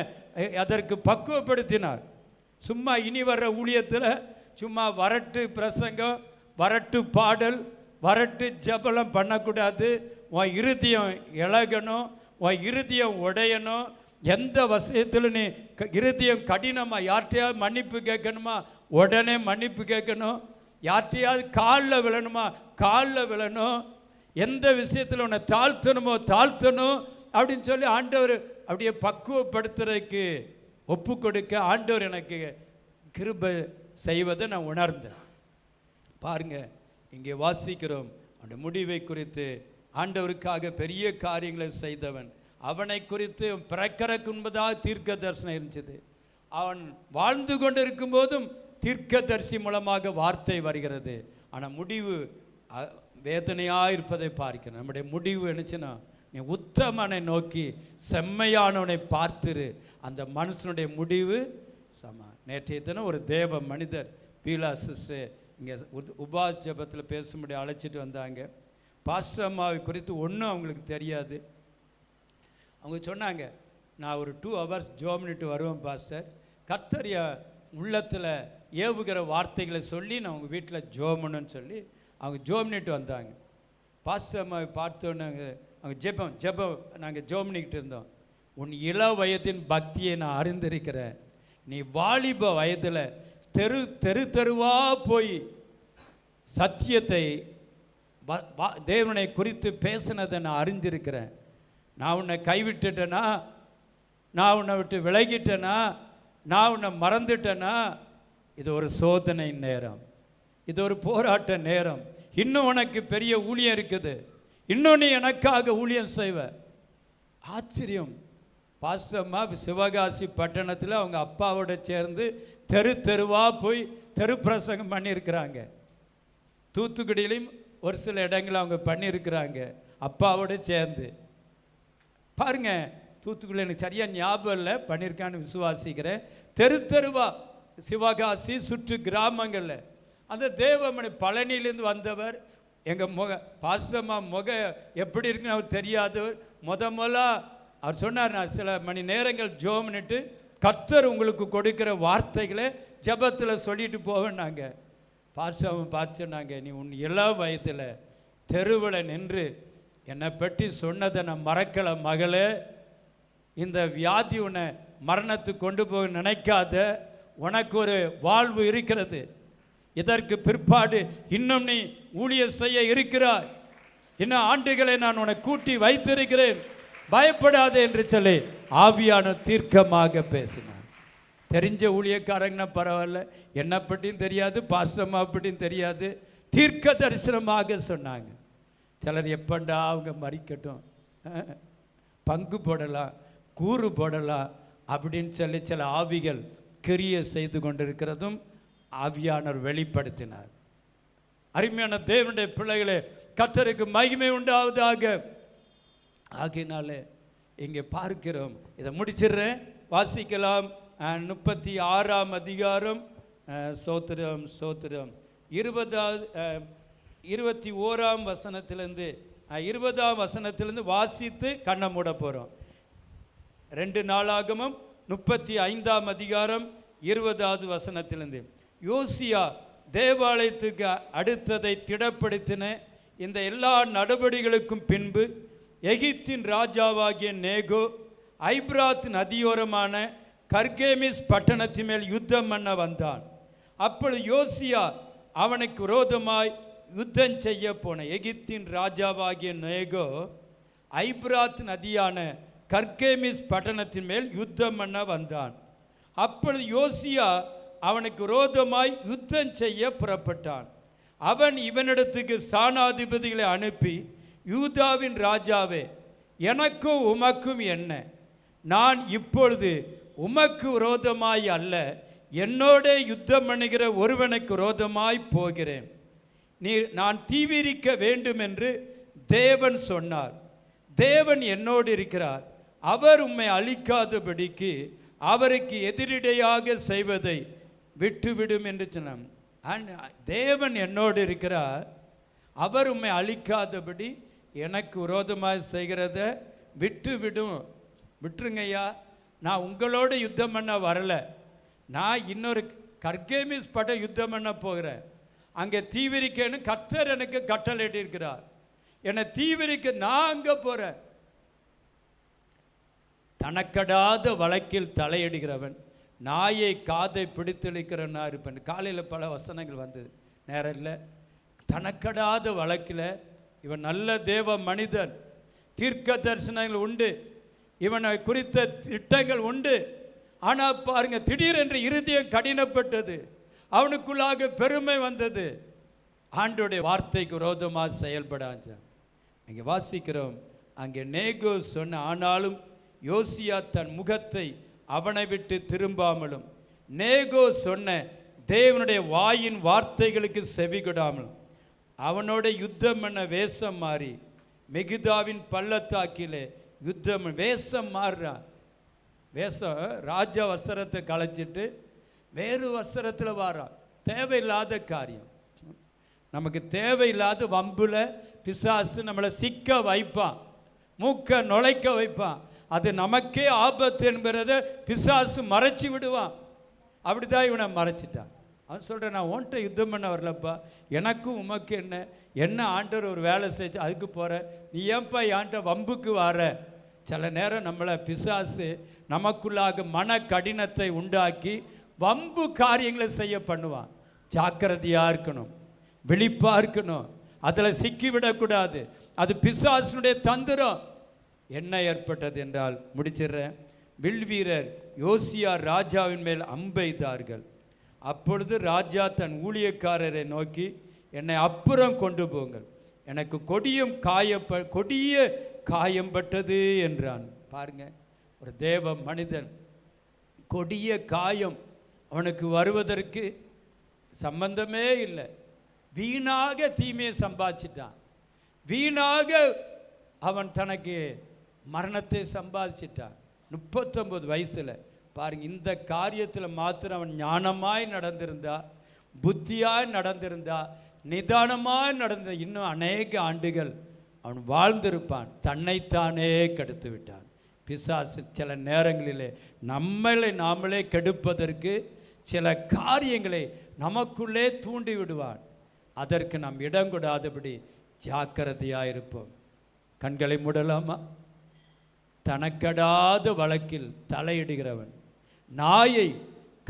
அதற்கு பக்குவப்படுத்தினார். சும்மா இனி வர்ற ஊழியத்தில் சும்மா வரட்டு பிரசங்கம், வரட்டு பாடல், வரட்டு ஜபலம் பண்ணக்கூடாது. உன் இருதயம் இழகணும், உன் இருதயம் உடையணும். எந்த விஷயத்தில் நீ இருதயம் கடினமாக யார்கிட்டையாவது மன்னிப்பு கேட்கணுமா, உடனே மன்னிப்பு கேட்கணும். யார்கிட்டையாவது காலில் விழணுமா, காலில் விழணும். எந்த விஷயத்தில் உன்னை தாழ்த்தணுமோ தாழ்த்தணும் அப்படின்னு சொல்லி ஆண்டவர் அப்படியே பக்குவப்படுத்துறதுக்கு ஒப்பு கொடுக்க ஆண்டவர் எனக்கு கிருபை செய்வதை நான் உணர்ந்தேன். பாருங்க, இங்கே வாசிக்கிறோம் அந்த முடிவை குறித்து. ஆண்டவருக்காக பெரிய காரியங்களை செய்தவன், அவனை குறித்து பிறக்கறக்கு முன்பதாக தீர்க்க தரிசனம் இருந்துச்சு. அவன் வாழ்ந்து கொண்டு இருக்கும் போதும் தீர்க்கதரிசி மூலமாக வார்த்தை வருகிறது. ஆனால் முடிவு வேதனையாக இருப்பதை பார்க்கிறேன். நம்முடைய முடிவு என்னச்சுன்னா, நீ உத்தமனை நோக்கி செம்மையானவனை பார்த்துரு, அந்த மனுஷனுடைய முடிவு சம. நேற்றைய தினம் ஒரு தேவ மனிதர் பீலா சிஸ்டர் இங்கே உபாச ஜபத்தில் பேசும்படி அழைச்சிட்டு வந்தாங்க. பாஸ்டர் அம்மாவை குறித்து ஒன்றும் அவங்களுக்கு தெரியாது. அவங்க சொன்னாங்க, நான் ஒரு 2 hours ஜோம் பண்ணிட்டு வருவேன் பாஸ்டர், கர்த்தர் உள்ளத்தில் ஏவுகிற வார்த்தைகளை சொல்லி நான் உங்கள் வீட்டில் ஜோமணுன்னு சொல்லி அவங்க ஜோம் பண்ணிட்டு வந்தாங்க. பாஸ்டர் அம்மாவை பார்த்தோன்னு அவங்க ஜெபம் நாங்கள் ஜோம் பண்ணிக்கிட்டு இருந்தோம். உன் இள வயதின் பக்தியை நான் அறிந்திருக்கிறேன். நீ வாலிப வயதில் தெருவாக போய் சத்தியத்தை தேவனை குறித்து பேசினதை நான் அறிந்திருக்கிறேன். நான் உன்னை கைவிட்டுட்டேனா, நான் உன்னை விட்டு விலகிட்டேனா, நான் உன்னை மறந்துட்டேனா, இது ஒரு சோதனை நேரம், இது ஒரு போராட்ட நேரம். இன்னும் உனக்கு பெரிய ஊழியம் இருக்குது, இன்னும் நீ எனக்காக ஊழியம் செய்வ. ஆச்சரியம். பாஸ்டம்மா சிவகாசி பட்டணத்தில் அவங்க அப்பாவோட சேர்ந்து தெருவாக போய் தெரு பிரசங்கம் பண்ணியிருக்கிறாங்க. தூத்துக்குடியிலையும் ஒரு சில இடங்களில் அவங்க பண்ணியிருக்கிறாங்க அப்பாவோட சேர்ந்து. பாருங்க, தூத்துக்குடி எனக்கு சரியாக ஞாபகம் இல்லை, பண்ணியிருக்கான்னு விசுவாசிக்கிறேன். தெருவா சிவகாசி சுற்று கிராமங்களில் அந்த தேவமணி பழனியிலேருந்து வந்தவர். எங்கள் பாஸ்டம்மா எப்படி இருக்குன்னு அவர் தெரியாதவர். முதல்ல அவர் சொன்னார், நான் சில மணி நேரங்கள் ஜோம்னுட்டு கர்த்தர் உங்களுக்கு கொடுக்குற வார்த்தைகளை ஜபத்தில் சொல்லிட்டு போவேன்னாங்க. பாஸ்டம்மா பார்த்து சொன்னாங்க, நீ உன் இளம் வயதில் தெருவில் நின்று என்னை பற்றி சொன்னதை நான் மறக்கலை மகளே. இந்த வியாதி உன்னை மரணத்துக்கு கொண்டு போக நினைக்காத, உனக்கு ஒரு வாழ்வு இருக்கிறது. இதற்கு பிற்பாடு இன்னும் நீ ஊழியம் செய்ய இருக்கிறாய், இன்னும் ஆண்டுகளை நான் உனக்கு கூட்டி வைத்திருக்கிறேன், பயப்படாதே என்று சொல்லி ஆவியான தீர்க்கமாக பேசினார். தெரிஞ்ச ஊழியக்காரங்கன்னா பரவாயில்ல, என்னை பற்றியும் தெரியாது, பாஸ்டம்மா பற்றியும் தெரியாது, தீர்க்க தரிசனமாக சொன்னாங்க. சிலர் எப்பண்டா அவங்க மறிக்கட்டும், பங்கு போடலாம், கூறு போடலாம் அப்படின்னு சொல்லி சில ஆவிகள் கிரியை செய்து கொண்டிருக்கிறதும் ஆவியானவர் வெளிப்படுத்தினார். அருமையான தேவனுடைய பிள்ளைகளே, கர்த்தருக்கு மகிமை உண்டாவதாக. ஆகினாலே இங்கே பார்க்கிறோம். இதை முடிச்சிடுறேன், வாசிக்கலாம். 36ஆம் அதிகாரம், சோத்திரம் சோத்திரம், 21ஆம் வசனத்திலிருந்து 20ஆம் வசனத்திலிருந்து வாசித்து கண்ணை மூட போகிறோம். 2 நாளாகமும் 35ஆம் அதிகாரம் 20வது வசனத்திலிருந்து. யோசியா தேவாலயத்துக்கு அடுத்ததை திடப்படுத்தின இந்த எல்லா நடவடிக்கைகளுக்கும் பின்பு எகிப்தின் ராஜாவாகிய நேகோ ஐப்ராத் நதியோரமான கர்கேமிஸ் பட்டணத்தின் மேல் யுத்தம் பண்ண வந்தான். அப்பொழுது யோசியா அவனுக்கு விரோதமாய் யுத்தம் செய்ய போன எகிப்தின் ராஜாவாகிய நேகோ ஐப்ராத் நதியான கர்கேமிஸ் பட்டணத்தின் மேல் யுத்தம் பண்ண வந்தான். அப்பொழுது யோசியா அவனுக்கு விரோதமாய் யுத்தம் செய்ய புறப்பட்டான். அவன் இவனிடத்துக்கு சானாதிபதிகளை அனுப்பி, யூதாவின் ராஜாவே, எனக்கும் உமக்கும் என்ன? நான் இப்பொழுது உமக்கு விரோதமாய் அல்ல, என்னோட யுத்தம் பண்ணுகிற ஒருவனுக்கு விரோதமாய் போகிறேன். நான் தீவிரிக்க வேண்டும் என்று தேவன் சொன்னார். தேவன் என்னோடு இருக்கிறார், அவர் உம்மை அழிக்காதபடிக்கு அவருக்கு எதிரிடையாக செய்வதை விட்டுவிடும் என்று சொன்னான். தேவன் என்னோடு இருக்கிறார், அவர் உம்மை அழிக்காதபடி எனக்கு விரோதமாக செய்கிறத விட்டுருங்கய்யா. நான் உங்களோட யுத்தம் பண்ண வரல, நான் இன்னொரு கர்கேமிஸ் பட்ட யுத்தம் பண்ண போகிறேன். அங்கே தீவிரிக்கன்னு கர்த்தர் எனக்கு கட்டளையிட்டு இருக்கிறார். என்னை தீவிரிக்க நான் அங்கே போகிறேன். தனக்கடாத வழக்கில் தலையிடுகிறவன் நாயை காதை பிடித்தளிக்கிறவனா இருப்பேன். காலையில் பல வசனங்கள் வந்தது, நேரம் இல்லை. தனக்கடாத வழக்கில் இவன் நல்ல தேவ மனிதன், தீர்க்க தரிசனங்கள் உண்டு, இவனை குறித்த திட்டங்கள் உண்டு. ஆனால் பாருங்க, திடீரென்று இருதயம் கடினப்பட்டது, அவனுக்குள்ளாக பெருமை வந்தது, ஆண்டோடைய வார்த்தைக்கு விரோதமாக செயல்படாச்சான். இங்கே வாசிக்கிறோம், அங்கே நேகோ சொன்ன, ஆனாலும் யோசியா தன் முகத்தை அவனை விட்டு திரும்பாமலும் நேகோ சொன்ன தேவனுடைய வாயின் வார்த்தைகளுக்கு செவிகொடாமலும் அவனோட யுத்தம் பண்ண வேஷம் மாறி மெகிதாவின் பள்ளத்தாக்கிலே யுத்தம் வேஷம் மாறுறான். வேஷம் ராஜா வஸ்திரத்தை களைச்சிட்டு வேறு வஸ்திரத்தில் வாரான். தேவையில்லாத காரியம், நமக்கு தேவையில்லாத வம்புல பிசாசு நம்மளை சிக்க வைப்பான், மூக்க நுழைக்க வைப்பான். அது நமக்கே ஆபத்து என்கிறத பிசாசு மறைச்சி விடுவான். அப்படிதான் இவனை மறைச்சிட்டான். அவன் சொல்கிறேன், நான் உன்கிட்ட யுத்தம் பண்ண வரலப்பா, எனக்கும் உமக்கு என்ன, என்ன ஆண்டவர் ஒரு வேலை செஞ்சு அதுக்கு போகிற, நீ ஏன்பா என்கிட்ட வம்புக்கு வர? சில நேரம் நம்மளை பிசாசு நமக்குள்ளாக மன கடினத்தை உண்டாக்கி வம்பு காரியங்களை செய்ய பண்ணுவான். ஜாக்கிரதையாக இருக்கணும், விழிப்பாக இருக்கணும், அதில் சிக்கிவிடக்கூடாது. அது பிசாசுனுடைய தந்திரம். என்ன ஏற்பட்டது என்றால், முடிச்சிடுறேன், வில்வீரர் யோசியா ராஜாவின் மேல் அம்பெய்தார்கள். அப்பொழுது ராஜா தன் ஊழியக்காரரை நோக்கி, என்னை அப்புறம் கொண்டு போங்கள், எனக்கு கொடிய காயம்பட்டது என்றான். பாருங்க, ஒரு தேவ மனிதன் கொடிய காயம் அவனுக்கு வருவதற்கு சம்பந்தமே இல்லை. வீணாக தீமையை சம்பாதிச்சிட்டான், வீணாக அவன் தனக்கு மரணத்தை சம்பாதிச்சிட்டான். 39 வயசில் பாருங்க, இந்த காரியத்தில் மாத்திரம் அவன் ஞானமாய் நடந்திருந்தா, புத்தியாய் நடந்திருந்தா, நிதானமாய் நடந்த, இன்னும் அநேக ஆண்டுகள் அவன் வாழ்ந்திருப்பான். தன்னைத்தானே கெடுத்து விட்டான். பிசாசு சில நேரங்களிலே நாமளே கெடுப்பதற்கு சில காரியங்களை நமக்குள்ளே தூண்டி விடுவான். அதற்கு நாம் இடம் கொடாதபடி ஜாக்கிரதையாக இருப்போம். கண்களை மூடலாமா? தனக்கடாத வழக்கில் தலையிடுகிறவன் நாயை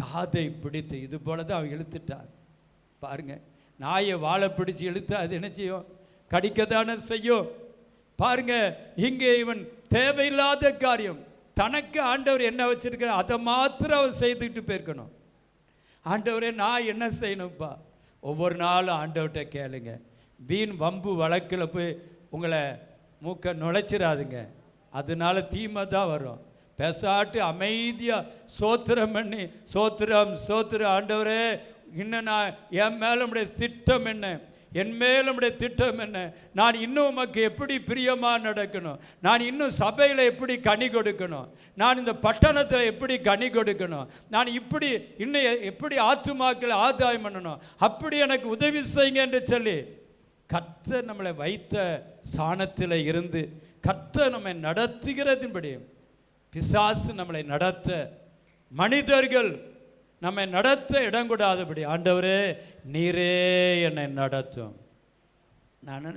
காதை பிடித்து, இது போல தான் அவன் இழுத்துட்டான். பாருங்க, நாயை வாழை பிடிச்சி இழுத்து அது என்ன செய்யும்? கடிக்கத்தானே செய்யும். பாருங்க, இங்கே இவன் தேவையில்லாத காரியம், தனக்கு ஆண்டவர் என்ன வச்சிருக்கிற அதை மாத்திரம் அவர் செய்துக்கிட்டு போயிருக்கணும். ஆண்டவரே நான் என்ன செய்யணும்ப்பா? ஒவ்வொரு நாளும் ஆண்டவர்கிட்ட கேளுங்க. வீண் வம்பு வழக்கில் போய் உங்களை மூக்க நுழைச்சிடாதுங்க, அதனால தீமை தான் வரும். பேசாட்டு அமைதியாக சோத்திரம் பண்ணி, சோத்திரம் சோத்திரம் ஆண்டவரே, இன்னும் நான் என் மேலே உடைய திட்டம் என்ன, என் மேல் உடைய திட்டம் என்ன, நான் இன்னும் உமக்கு எப்படி பிரியமாக நடக்கணும், நான் இன்னும் சபையில் எப்படி கனி கொடுக்கணும், நான் இந்த பட்டணத்தில் எப்படி கனி கொடுக்கணும், நான் இப்படி இன்னும் எப்படி ஆத்துமாக்களை ஆதாயம் பண்ணணும், அப்படி எனக்கு உதவி செய்யுங்க என்று சொல்லி கர்த்தர் நம்மளை வைத்த ஸ்தானத்தில் இருந்து கர்த்தர் நம்மை நடத்துகிறதின்படி பிசாசு நம்மளை நடத்த, மனிதர்கள் நம்மை நடத்த இடம் கூடாதபடி ஆண்டவரே நீரே என்னை நடத்தும். நான்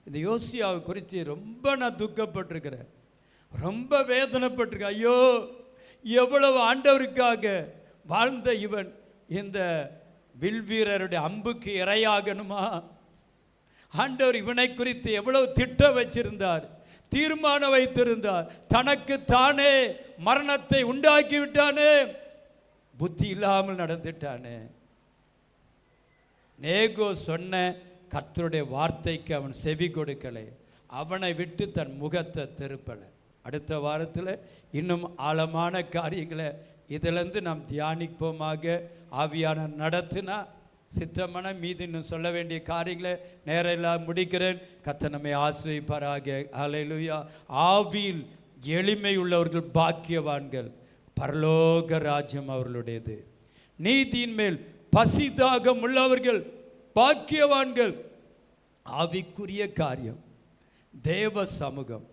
இந்த யோசியாவை குறித்து ரொம்ப நான் துக்கப்பட்டிருக்கிறேன், ரொம்ப வேதனைப்பட்டிருக்கேன். ஐயோ, எவ்வளவு ஆண்டவருக்காக வாழ்ந்த இவன் இந்த வில்வீரருடைய அம்புக்கு இரையாகணுமா? ஆண்டவர் இவனை குறித்து எவ்வளவு திட்டம் வச்சிருந்தார், தீர்மானம் வைத்திருந்தார். தனக்கு தானே மரணத்தை உண்டாக்கி விட்டானே, புத்தி இல்லாமல் நடந்துட்டானே. நேகோ சொன்ன கர்த்தருடைய வார்த்தைக்கு அவன் செவி கொடுக்கலை, அவனை விட்டு தன் முகத்தை திருப்பலை. அடுத்த வாரத்தில் இன்னும் ஆழமான காரியங்களை இதிலிருந்து நாம் தியானிப்போமாக. ஆவியான நடத்தினா சித்தமான மீது இன்னும் சொல்ல வேண்டிய காரியங்களை நேரம் எல்லாம் முடிக்கிறேன். கர்த்தர் நம்மை ஆசீர்வதிப்பாராக. ஹல்லேலூயா. ஆவியில் எளிமை உள்ளவர்கள் பாக்கியவான்கள், பரலோக ராஜ்யம் அவர்களுடையது. நீதியின் மேல் பசிதாகம் உள்ளவர்கள் பாக்கியவான்கள். ஆவிக்குரிய காரியம், தேவ சமூகம்,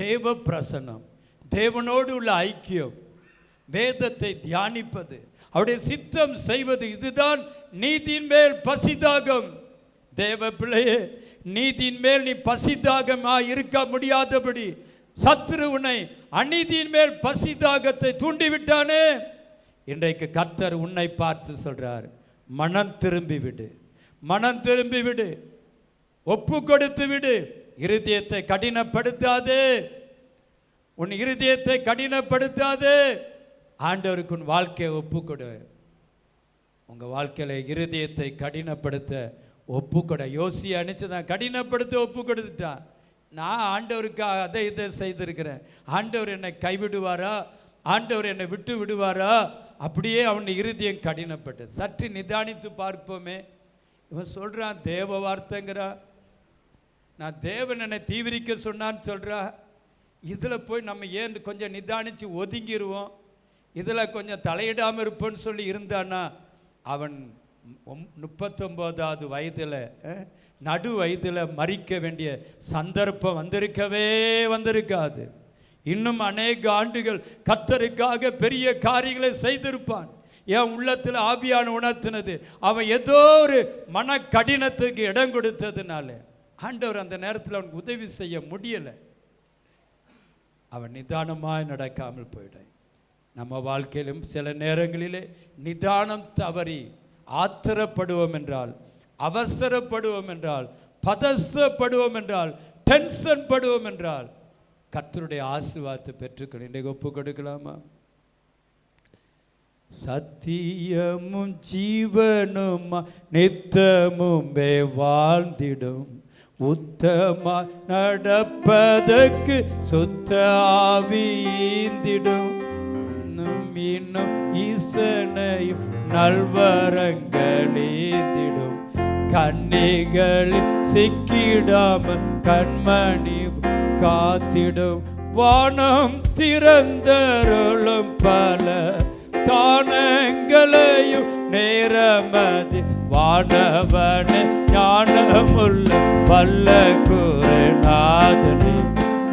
தேவ பிரசன்னம், தேவனோடு உள்ள ஐக்கியம், வேதத்தை தியானிப்பது, அவருடைய சித்தம் செய்வது, இதுதான் நீதியின் மேல் பசிதாகம். தேவ பிள்ளையே, நீதியின் மேல் நீ பசிதாகமா இருக்க முடியாதபடி சத்ருவனை அநீதியின் மேல் பசிதாகத்தை தூண்டிவிட்டானே. இன்றைக்கு கர்த்தர் உன்னை பார்த்து சொல்றார், மனம் திரும்பி விடு, மனம் திரும்பி விடு, ஒப்பு கொடுத்து விடு, இருதயத்தை கடினப்படுத்தாதே, உன் இருதயத்தை கடினப்படுத்தாதே. ஆண்டவருக்கு உன் வாழ்க்கையை ஒப்பு கொடு. உங்க வாழ்க்கையில இருதயத்தை கடினப்படுத்த ஒப்பு கொட. யோசியை அனுப்பிச்சுதான் கடினப்படுத்த ஒப்பு கொடுத்துட்டான். நான் ஆண்டவருக்காக அதை இதை செய்திருக்கிறேன், ஆண்டவர் என்னை கைவிடுவாரா, ஆண்டவர் என்னை விட்டு விடுவாரா? அப்படியே அவன் இருதயம் கடினப்பட்டது. சற்று நிதானித்து பார்ப்போமே. இவன் சொல்றான் தேவ வார்த்தைங்கிறான், நான் தேவன் என்னை தீவிரிக்க சொன்னான்னு சொல்றான். இதில் போய் நம்ம ஏன் கொஞ்சம் நிதானித்து ஒதுங்கிடுவோம், இதில் கொஞ்சம் தலையிடாமல் இருப்போன்னு சொல்லி இருந்தான்னா, அவன் 39வது வயதில் நடு வயதில் மறிக்க வேண்டிய சந்தர்ப்பம் வந்திருக்காது. இன்னும் அநேக ஆண்டுகள் கர்த்தருக்காக பெரிய காரியங்களை செய்திருப்பான். என் உள்ளத்தில் ஆவியான உணர்த்தினது, அவன் ஏதோ ஒரு மன கடினத்துக்கு இடம் கொடுத்ததுனால ஆண்டவர் அந்த நேரத்தில் அவனுக்கு உதவி செய்ய முடியலை. அவன் நிதானமாய் நடக்காமல் போயிட. நம்ம வாழ்க்கையிலும் சில நேரங்களிலே நிதானம் தவறி ஆத்திரப்படுவோம் என்றால், அவசரப்படுவோம் என்றால், பதசப்படுவோம் என்றால், டென்ஷன் படுவோம் என்றால் கர்த்தருடைய ஆசீர்வாதத்தை பெற்றுக்கணும். இன்றைக்கு ஒப்பு கொடுக்கலாமா? சத்தியமும் ஜீவனும் நித்தமும் வாழ்ந்திடும், உத்தமா நடப்பதற்கு சுத்த ஆவியிந்திடும், இன்னும் ஈசனையும் நல்வரங்களேந்திடும், கண்ணிகளில் சிக்கிடாமல் கண்மணி காத்திடும், வானம் திறந்தருளும் பல தானங்களையும் நேரமதி வானவனே ஞானமுள்ள வல்ல குருநாதனே,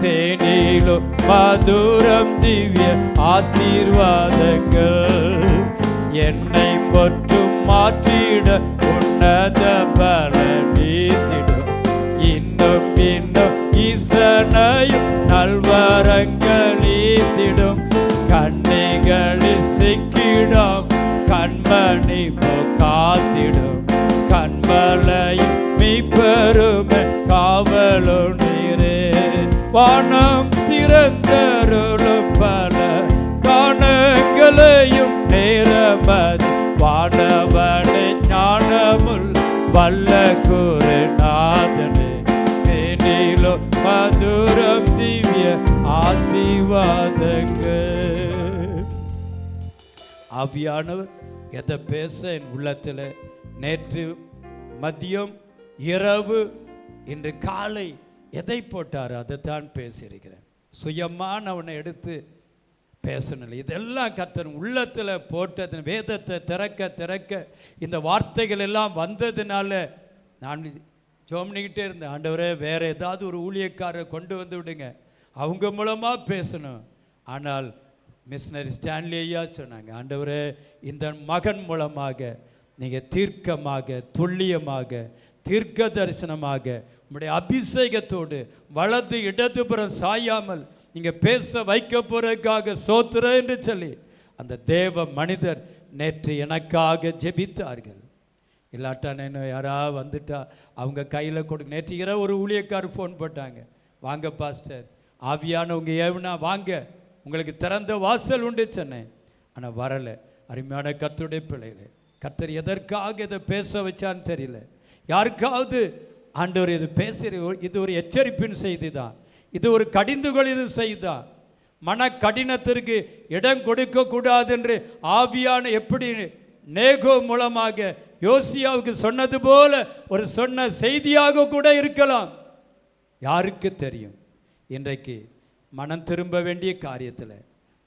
தேனிலும் மதுரம் திவ்ய ஆசீர்வாதங்கள் என்னை மற்றும் மாற்றிட உன்னத பலனீந்திடும், இன்னும் இன்னும் ஈசனையும் நல்வரங்களீந்திடும், கண்ணிகளில் சிக்கிடும் கண்மணி காத்திடும், மலையின் மீட்பெருமை காவலும் நீரே. வானம் திறந்தருளும் பல காணங்களையும் நேரமது வானவனை ஞானமுள் வல்ல குருநாதனே. மேனிலோ மதுரம் திவ்ய ஆசீர்வாதங்கள். ஆவியானவர் எதை பேச என் உள்ளத்தில் நேற்று மதியம் இரவு இன்று காலை எதை போட்டார் அதைத்தான் பேசியிருக்கிறேன். சுயமானவனை எடுத்து பேசணும். இதெல்லாம் கர்த்தர் உள்ளத்தில் போட்டது. வேதத்தை திறக்க திறக்க இந்த வார்த்தைகள் எல்லாம் வந்ததுனால நான் ஜோம்னிக்கிட்டே இருந்தேன். ஆண்டவரே, வேறு ஏதாவது ஒரு ஊழியக்காரரை கொண்டு வந்து விடுங்க, அவங்க மூலமாக பேசணும். ஆனால் மிஷனரி ஸ்டான்லி ஐயா சொன்னாங்க, ஆண்டவரே, இந்த மகன் மூலமாக நீங்கள் தீர்க்கமாக துல்லியமாக தீர்க்க தரிசனமாக உங்களுடைய அபிஷேகத்தோடு வலது இடதுபுறம் சாயாமல் நீங்கள் பேச வைக்க போறதுக்காக சோத்திரம் என்று சொல்லி அந்த தேவ மனிதர் நேற்று எனக்காக ஜெபித்தார்கள். இல்லாட்டா நான் யாராவது வந்துட்டா அவங்க கையில் கொடுக்க. நேற்று இரவு ஒரு ஊழியக்காரர் ஃபோன் போட்டாங்க, வாங்க பாஸ்டர், ஆவியானவங்க ஏவுனா வாங்க, உங்களுக்கு திறந்த வாசல் உண்டு சொன்னேன். ஆனால் வரலை. அருமையான கர்த்தருடைய பிள்ளைகளே, கர்த்தர் எதற்காக இதை பேச வச்சான்னு தெரியல. யாருக்காவது ஆண்டவர் இது பேசுகிற இது ஒரு எச்சரிப்பின் செய்தி தான், இது ஒரு கடிந்துகொள்ளின் செய்தி தான். மன கடினத்திற்கு இடம் கொடுக்கக்கூடாது என்று ஆவியான எப்படி நேகோ மூலமாக யோசியாவுக்கு சொன்னது போல ஒரு சொன்ன செய்தியாக கூட இருக்கலாம். யாருக்கு தெரியும்? இன்றைக்கு மனம் திரும்ப வேண்டிய காரியத்தில்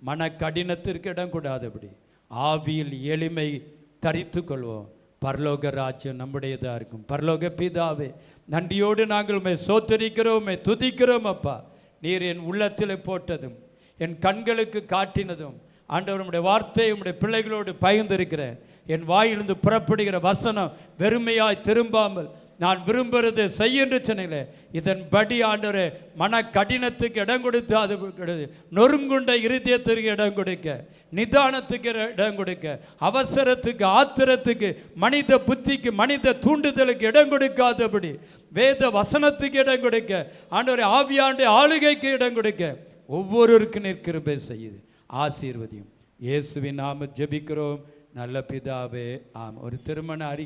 மன கடினத்திற்கு இடம் கூடாதபடி ஆவியில் எளிமை தரித்து கொள்வோம். பரலோக ராஜ்யம் நம்முடையதாக இருக்கும். பரலோக பிதாவே, நன்றியோடு நாங்கள் உம்மை சோத்தரிக்கிறோம், உம்மை துதிக்கிறோம். அப்பா, நீர் என் உள்ளத்தில் போட்டதும் என் கண்களுக்கு காட்டினதும் ஆண்டவர் உம்முடைய வார்த்தையை உம்முடைய பிள்ளைகளோடு பகிர்ந்திருக்கிறேன். என் வாயிலிருந்து புறப்படுகிற வசனம் வெறுமையாய் திரும்பாமல் நான் விரும்புகிறதை செய்ய என்று சொன்னீங்களே, இதன்படி ஆண்டவரே மன கடினத்துக்கு இடம் கொடுத்து அது நொறுங்குண்ட இருதயத்திற்கு இடம் கொடுக்க, நிதானத்துக்கு இடம் கொடுக்க, அவசரத்துக்கு ஆத்திரத்துக்கு மனித புத்திக்கு மனித தூண்டுதலுக்கு இடம் கொடுக்காதபடி வேத வசனத்துக்கு இடம் கொடுக்க, ஆண்டவரே ஆவியாண்டு ஆளுகைக்கு இடம் கொடுக்க ஒவ்வொருவருக்கும் நிற்கிருபை செய்யுது. ஆசீர்வதியும். இயேசுவின் நாம ஜெபிக்கிறோம் நல்ல பிதாவே, ஆம். ஒரு திருமண அறிக்கை.